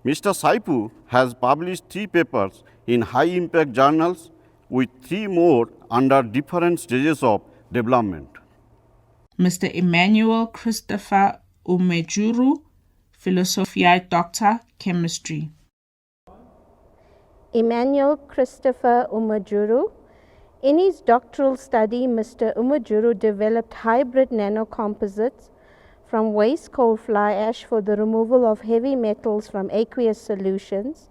Mr. Saipu has published 3 papers in high-impact journals, with 3 more under different stages of development. Mr. Emmanuel Christopher Umejuru, Philosophiae Doctor, Chemistry. Emmanuel Christopher Umejuru. In his doctoral study, Mr. Umejuru developed hybrid nanocomposites from waste coal fly ash for the removal of heavy metals from aqueous solutions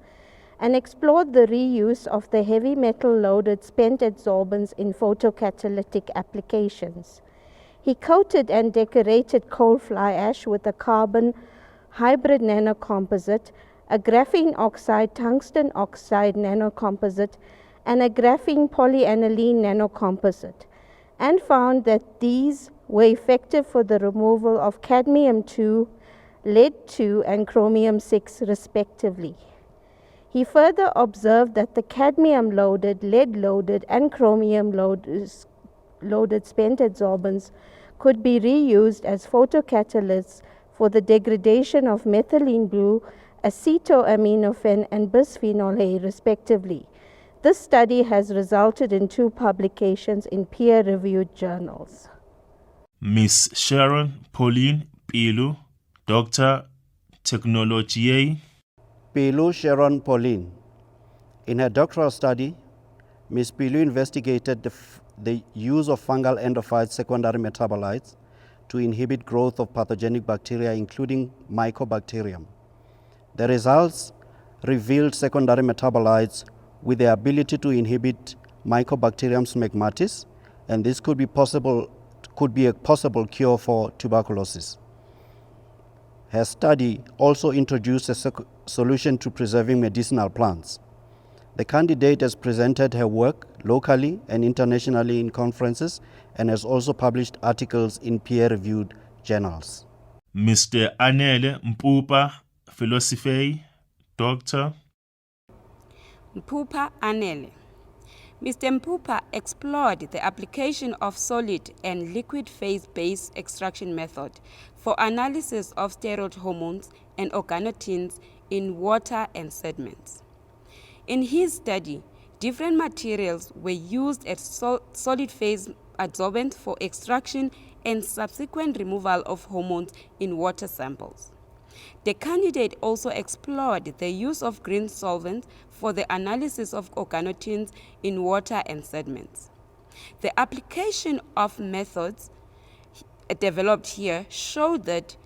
and explored the reuse of the heavy metal-loaded spent adsorbents in photocatalytic applications. He coated and decorated coal fly ash with a carbon hybrid nanocomposite, a graphene oxide tungsten oxide nanocomposite, and a graphene polyaniline nanocomposite, and found that these were effective for the removal of cadmium-2, lead-2, and chromium-6 respectively. He further observed that the cadmium-loaded, lead-loaded, and chromium-loaded spent adsorbents could be reused as photocatalysts for the degradation of methylene blue, acetoaminophene, and bisphenol A respectively. This study has resulted in 2 publications in peer-reviewed journals. Miss Sharon Pauline Pilu, Doctor, Technologiae. Pilu Sharon Pauline. In her doctoral study, Ms. Pilu investigated the use of fungal endophyte secondary metabolites to inhibit growth of pathogenic bacteria, including Mycobacterium. The results revealed secondary metabolites with the ability to inhibit Mycobacterium smegmatis, and this could be a possible cure for tuberculosis. Her study also introduced a solution to preserving medicinal plants. The candidate has presented her work locally and internationally in conferences and has also published articles in peer-reviewed journals. Mr. Anele Mpupa, Philosophy, Doctor. Mpupa Anele. Mr. Mpupa explored the application of solid and liquid phase-based extraction method for analysis of steroid hormones and organotins in water and sediments. In his study, different materials were used as solid phase adsorbent for extraction and subsequent removal of hormones in water samples. The candidate also explored the use of green solvents for the analysis of organotins in water and sediments. The application of methods developed here showed that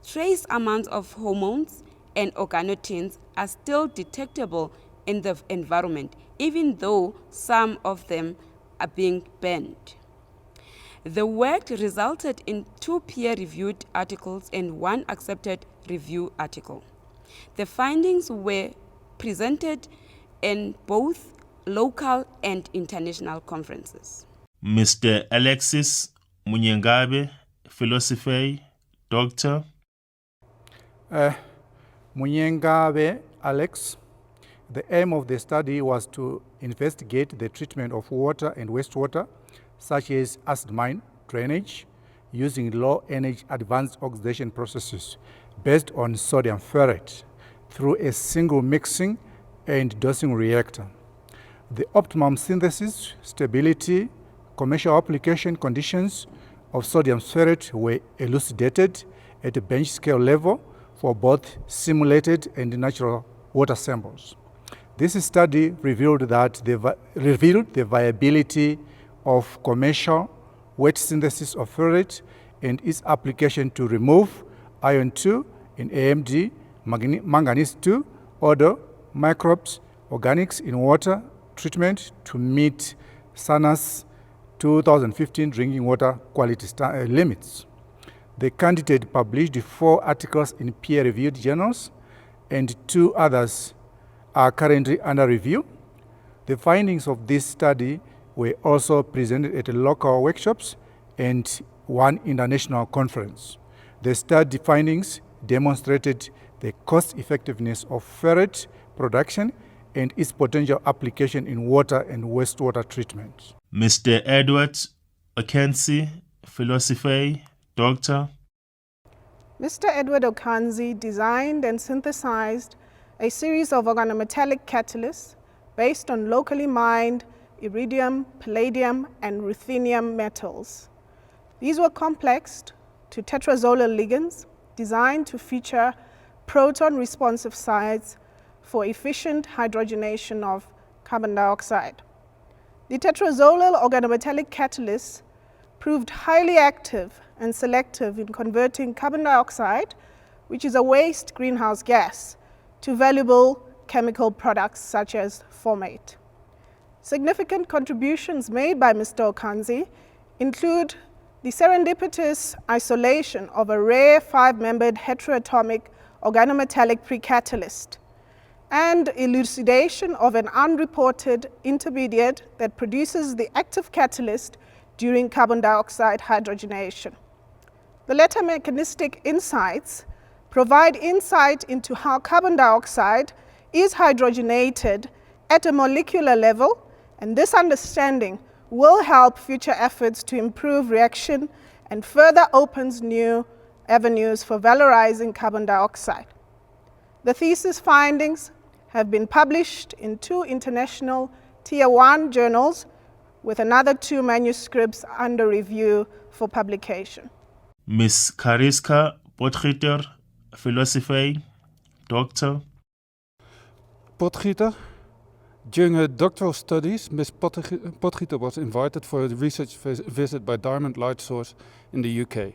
trace amounts of hormones and organotins are still detectable in the environment, even though some of them are being banned. The work resulted in 2 peer-reviewed articles and 1 accepted review article. The findings were presented in both local and international conferences. Mr. Alexis Munyengabe, Philosophy, Doctor. Munyengabe Alex. The aim of the study was to investigate the treatment of water and wastewater, such as acid mine drainage, using low-energy advanced oxidation processes based on sodium ferrite through a single mixing and dosing reactor. The optimum synthesis, stability, commercial application conditions of sodium ferrite were elucidated at a bench scale level for both simulated and natural water samples. This study revealed the viability of commercial wet synthesis of ferrite and its application to remove iron 2 in AMD, manganese 2, odor, microbes, organics in water treatment to meet SANA's 2015 drinking water quality limits. The candidate published 4 articles in peer-reviewed journals, and 2 others are currently under review. The findings of this study were also presented at local workshops and 1 international conference. The study findings demonstrated the cost-effectiveness of ferrite production and its potential application in water and wastewater treatment. Mr. Edward Okensi, Philosophy, Doctor. Mr. Edward Okanzi designed and synthesized a series of organometallic catalysts based on locally mined iridium, palladium, and ruthenium metals. These were complexed to tetrazolar ligands designed to feature proton-responsive sites for efficient hydrogenation of carbon dioxide. The tetrazolar organometallic catalysts proved highly active and selective in converting carbon dioxide, which is a waste greenhouse gas, to valuable chemical products such as formate. Significant contributions made by Mr. Okanzi include the serendipitous isolation of a rare 5-membered heteroatomic organometallic precatalyst and elucidation of an unreported intermediate that produces the active catalyst during carbon dioxide hydrogenation. The latter mechanistic insights provide insight into how carbon dioxide is hydrogenated at a molecular level, and this understanding will help future efforts to improve reaction and further opens new avenues for valorizing carbon dioxide. The thesis findings have been published in 2 international Tier 1 journals with another 2 manuscripts under review for publication. Ms. Kariska Potgieter, philosophy, Doctor. Potgieter. During her doctoral studies, Ms. Potgieter was invited for a research visit by Diamond Light Source in the UK.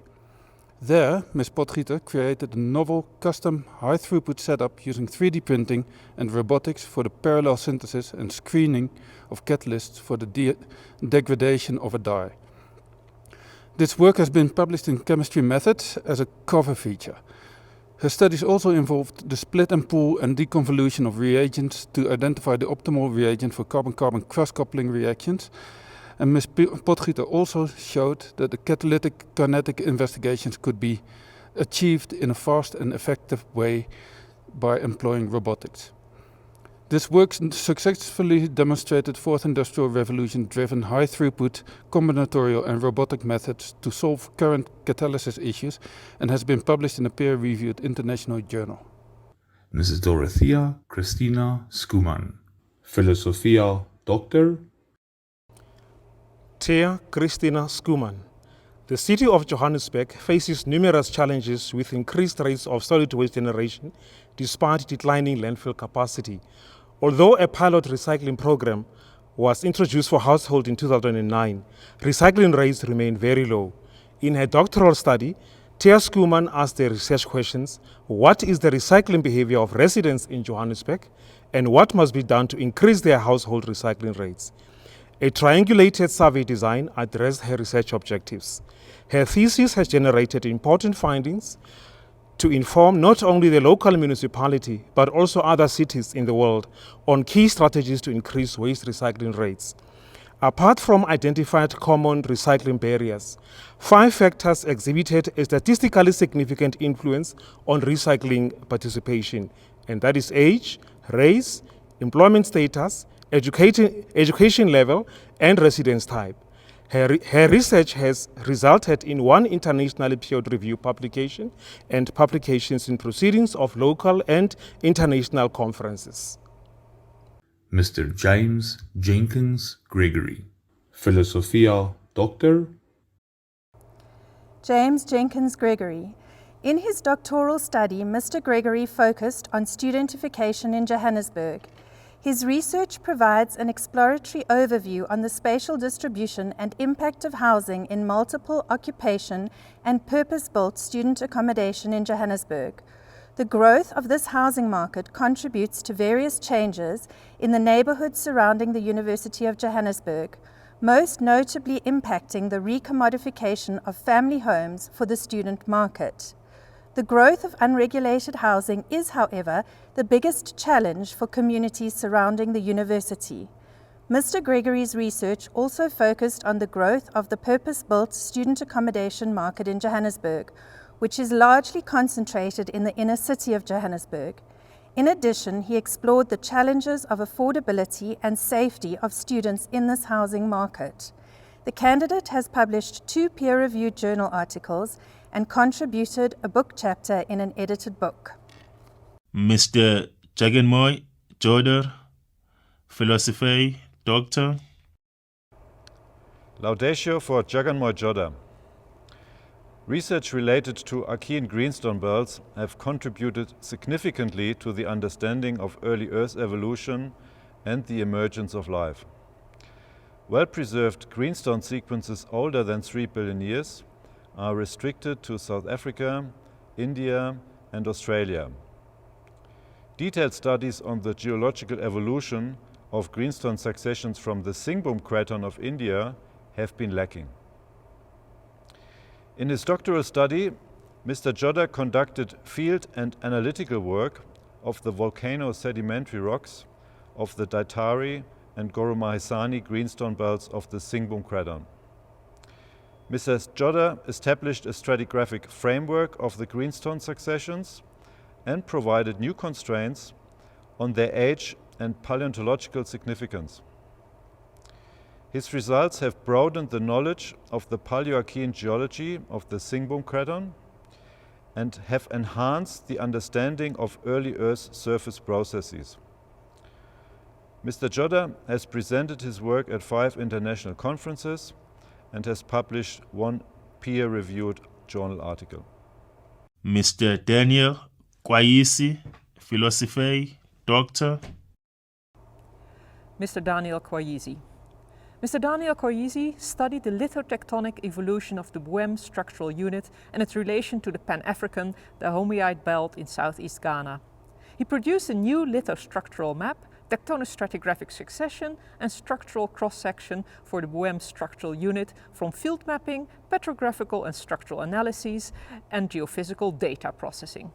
There, Ms. Potgieter created a novel, custom, high-throughput setup using 3D printing and robotics for the parallel synthesis and screening of catalysts for the degradation of a dye. This work has been published in Chemistry Methods as a cover feature. Her studies also involved the split and pool and deconvolution of reagents to identify the optimal reagent for carbon-carbon cross-coupling reactions. And Ms. Potgieter also showed that the catalytic kinetic investigations could be achieved in a fast and effective way by employing robotics. This work successfully demonstrated Fourth Industrial Revolution-driven high-throughput combinatorial and robotic methods to solve current catalysis issues and has been published in a peer-reviewed international journal. Mrs. Dorothea Christina Skuman, Philosophia Doctor. Thea Christina Skuman. The city of Johannesburg faces numerous challenges with increased rates of solid waste generation despite declining landfill capacity. Although a pilot recycling program was introduced for households in 2009, recycling rates remain very low. In her doctoral study, Thea Skuman asked the research questions: what is the recycling behavior of residents in Johannesburg, and what must be done to increase their household recycling rates? A triangulated survey design addressed her research objectives. Her thesis has generated important findings to inform not only the local municipality but also other cities in the world on key strategies to increase waste recycling rates. Apart from identified common recycling barriers, 5 factors exhibited a statistically significant influence on recycling participation, and that is age, race, employment status, education level, and residence type. Her research has resulted in 1 internationally peer-reviewed publication and publications in proceedings of local and international conferences. Mr. James Jenkins Gregory, Philosophia Doctor. James Jenkins Gregory. In his doctoral study, Mr. Gregory focused on studentification in Johannesburg. His research provides an exploratory overview on the spatial distribution and impact of housing in multiple occupation and purpose-built student accommodation in Johannesburg. The growth of this housing market contributes to various changes in the neighbourhoods surrounding the University of Johannesburg, most notably impacting the recommodification of family homes for the student market. The growth of unregulated housing is, however, the biggest challenge for communities surrounding the university. Mr. Gregory's research also focused on the growth of the purpose-built student accommodation market in Johannesburg, which is largely concentrated in the inner city of Johannesburg. In addition, he explored the challenges of affordability and safety of students in this housing market. The candidate has published 2 peer-reviewed journal articles and contributed a book chapter in an edited book. Mr. Jaganmoy Joder, Philosophy Doctor. Laudatio for Jaganmoy Joder. Research related to Archean greenstone belts have contributed significantly to the understanding of early Earth evolution and the emergence of life. Well-preserved greenstone sequences older than 3 billion years are restricted to South Africa, India, and Australia. Detailed studies on the geological evolution of greenstone successions from the Singhbum Craton of India have been lacking. In his doctoral study, Mr. Jodha conducted field and analytical work of the volcano sedimentary rocks of the Daitari and Goromahisani greenstone belts of the Singhbum Craton. Mr. Jodha established a stratigraphic framework of the greenstone successions and provided new constraints on their age and paleontological significance. His results have broadened the knowledge of the Paleoarchean geology of the Singhbum Craton and have enhanced the understanding of early Earth surface processes. Mr. Jodha has presented his work at 5 international conferences and has published 1 peer-reviewed journal article. Mr. Daniel Kwayisi, philosophy, doctor. Mr. Daniel Kwayisi. Mr. Daniel Kwayisi studied the lithotectonic evolution of the Boem structural unit and its relation to the Pan-African Dahomeyite belt in southeast Ghana. He produced a new lithostructural map, tectonostratigraphic succession and structural cross-section for the Boem structural unit from field mapping, petrographical and structural analyses and geophysical data processing.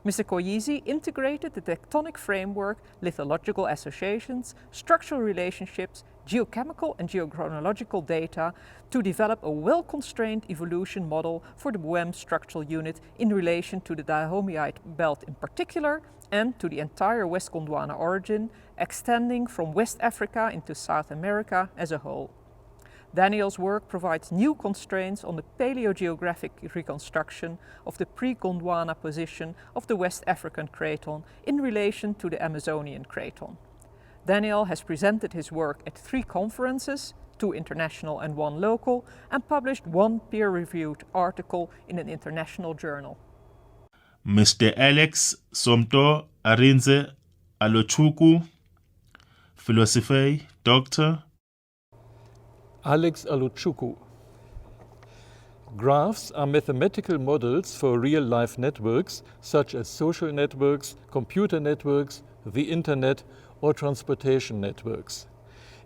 Mr. Kwayisi integrated the tectonic framework, lithological associations, structural relationships, geochemical and geochronological data to develop a well-constrained evolution model for the Boem structural unit in relation to the Dahomeyite belt in particular and to the entire West Gondwana origin, extending from West Africa into South America as a whole. Daniel's work provides new constraints on the paleogeographic reconstruction of the pre-Gondwana position of the West African craton in relation to the Amazonian craton. Daniel has presented his work at 3 conferences, 2 international and 1 local, and published 1 peer-reviewed article in an international journal. Mr. Alex Somto Arinze Alochukwu, philosophy, doctor. Alex Alochukwu. Graphs are mathematical models for real-life networks, such as social networks, computer networks, the internet, or transportation networks.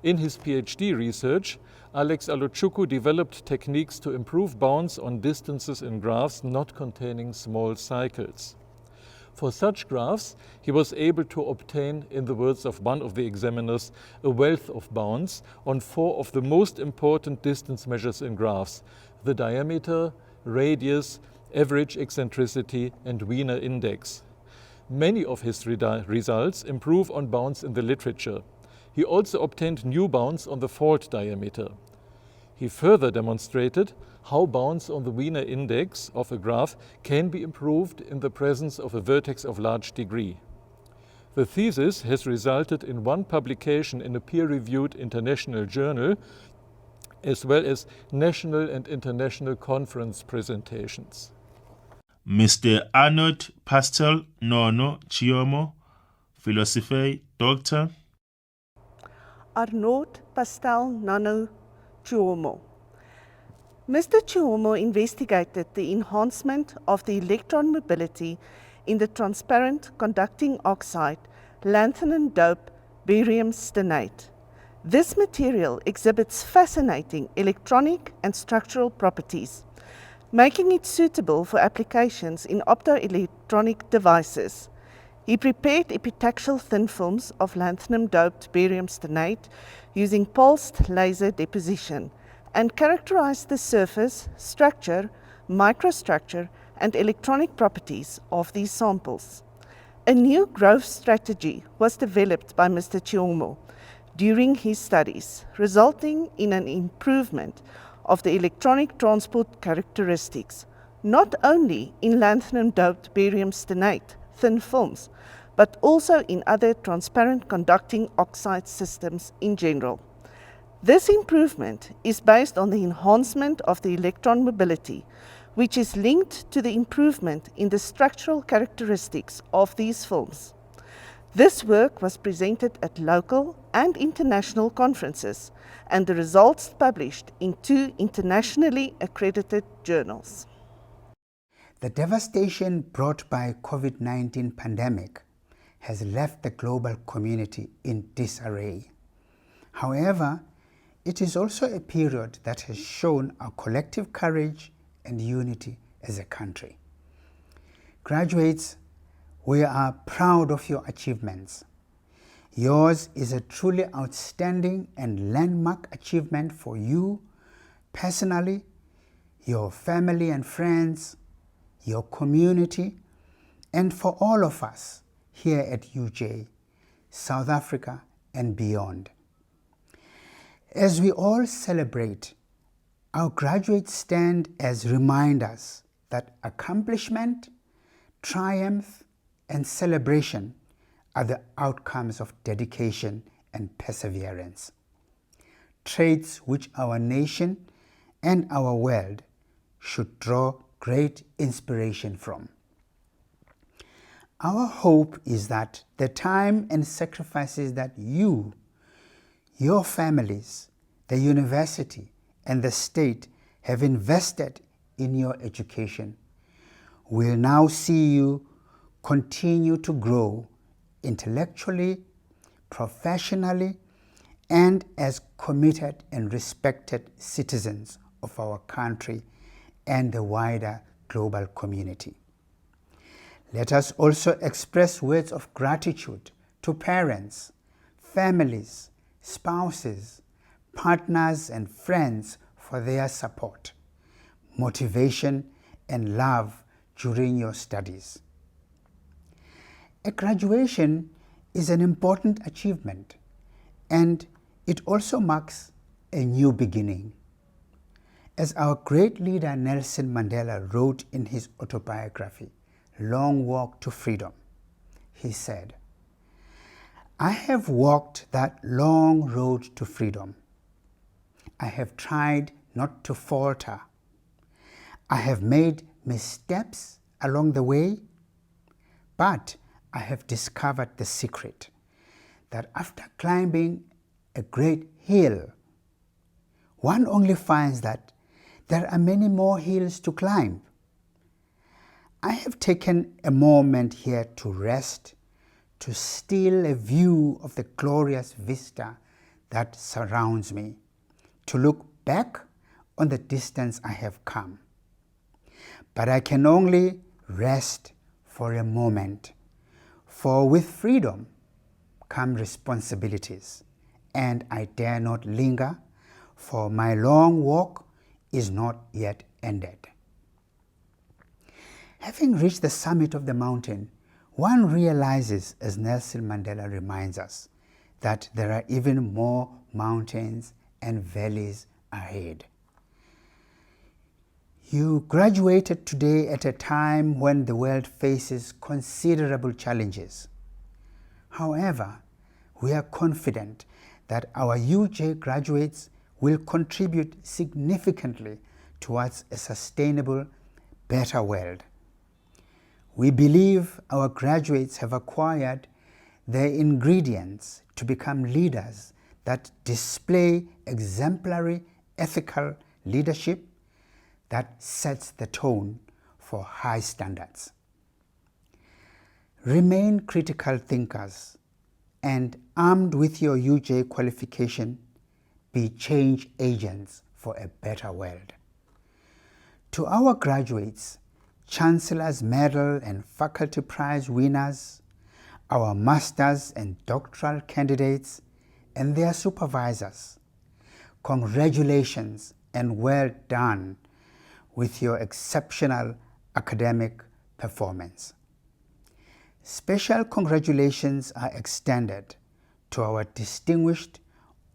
In his PhD research, Alex Alochukwu developed techniques to improve bounds on distances in graphs not containing small cycles. For such graphs, he was able to obtain, in the words of one of the examiners, a wealth of bounds on 4 of the most important distance measures in graphs: the diameter, radius, average eccentricity, and Wiener index. Many of his results improve on bounds in the literature. He also obtained new bounds on the fault diameter. He further demonstrated how bounds on the Wiener index of a graph can be improved in the presence of a vertex of large degree. The thesis has resulted in 1 publication in a peer-reviewed international journal, as well as national and international conference presentations. Mr. Arnold Pastel Nono Chiomo, philosophy, doctor. Arnold Pastel Nono Chiomo. Mr. Chiomo investigated the enhancement of the electron mobility in the transparent conducting oxide lanthanum dope barium stenate. This material exhibits fascinating electronic and structural properties, making it suitable for applications in optoelectronic devices. He prepared epitaxial thin films of lanthanum-doped barium stenate using pulsed laser deposition and characterized the surface, structure, microstructure, and electronic properties of these samples. A new growth strategy was developed by Mr. Chiomo during his studies, resulting in an improvement of the electronic transport characteristics, not only in lanthanum-doped barium stenate thin films, but also in other transparent conducting oxide systems in general. This improvement is based on the enhancement of the electron mobility, which is linked to the improvement in the structural characteristics of these films. This work was presented at local and international conferences, and the results published in 2 internationally accredited journals. The devastation brought by COVID-19 pandemic has left the global community in disarray. However, it is also a period that has shown our collective courage and unity as a country. Graduates, we are proud of your achievements. Yours is a truly outstanding and landmark achievement for you personally, your family and friends, your community, and for all of us here at UJ, South Africa, and beyond. As we all celebrate, our graduates stand as reminders that accomplishment, triumph, and celebration are the outcomes of dedication and perseverance, traits which our nation and our world should draw great inspiration from. Our hope is that the time and sacrifices that you, your families, the university, and the state have invested in your education will now see you continue to grow intellectually, professionally, and as committed and respected citizens of our country and the wider global community. Let us also express words of gratitude to parents, families, spouses, partners, and friends for their support, motivation, and love during your studies. A graduation is an important achievement, and it also marks a new beginning. As our great leader Nelson Mandela wrote in his autobiography, Long Walk to Freedom, he said, "I have walked that long road to freedom. I have tried not to falter. I have made missteps along the way, but I have discovered the secret that after climbing a great hill, one only finds that there are many more hills to climb. I have taken a moment here to rest, to steal a view of the glorious vista that surrounds me, to look back on the distance I have come. But I can only rest for a moment, for with freedom come responsibilities, and I dare not linger, for my long walk is not yet ended." Having reached the summit of the mountain, one realizes, as Nelson Mandela reminds us, that there are even more mountains and valleys ahead. You graduated today at a time when the world faces considerable challenges. However, we are confident that our UJ graduates will contribute significantly towards a sustainable, better world. We believe our graduates have acquired the ingredients to become leaders that display exemplary ethical leadership that sets the tone for high standards. Remain critical thinkers and, armed with your UJ qualification, be change agents for a better world. To our graduates, Chancellor's Medal and Faculty Prize winners, our Masters and Doctoral candidates, and their supervisors, congratulations and well done with your exceptional academic performance. Special congratulations are extended to our distinguished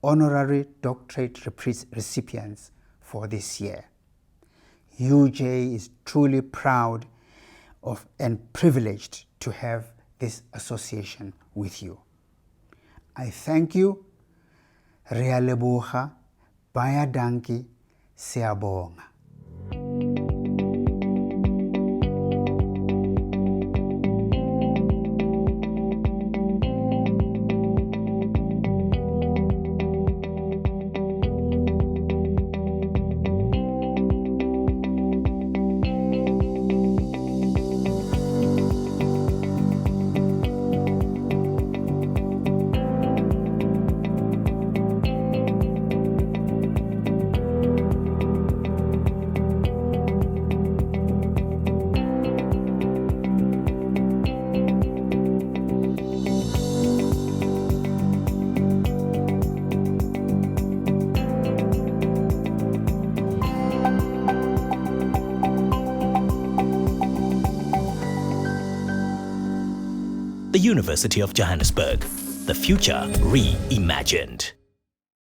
honorary doctorate recipients for this year. UJ is truly proud of and privileged to have this association with you. I thank you. Rea leboga, baya danki, siyabonga. University of Johannesburg. The future reimagined.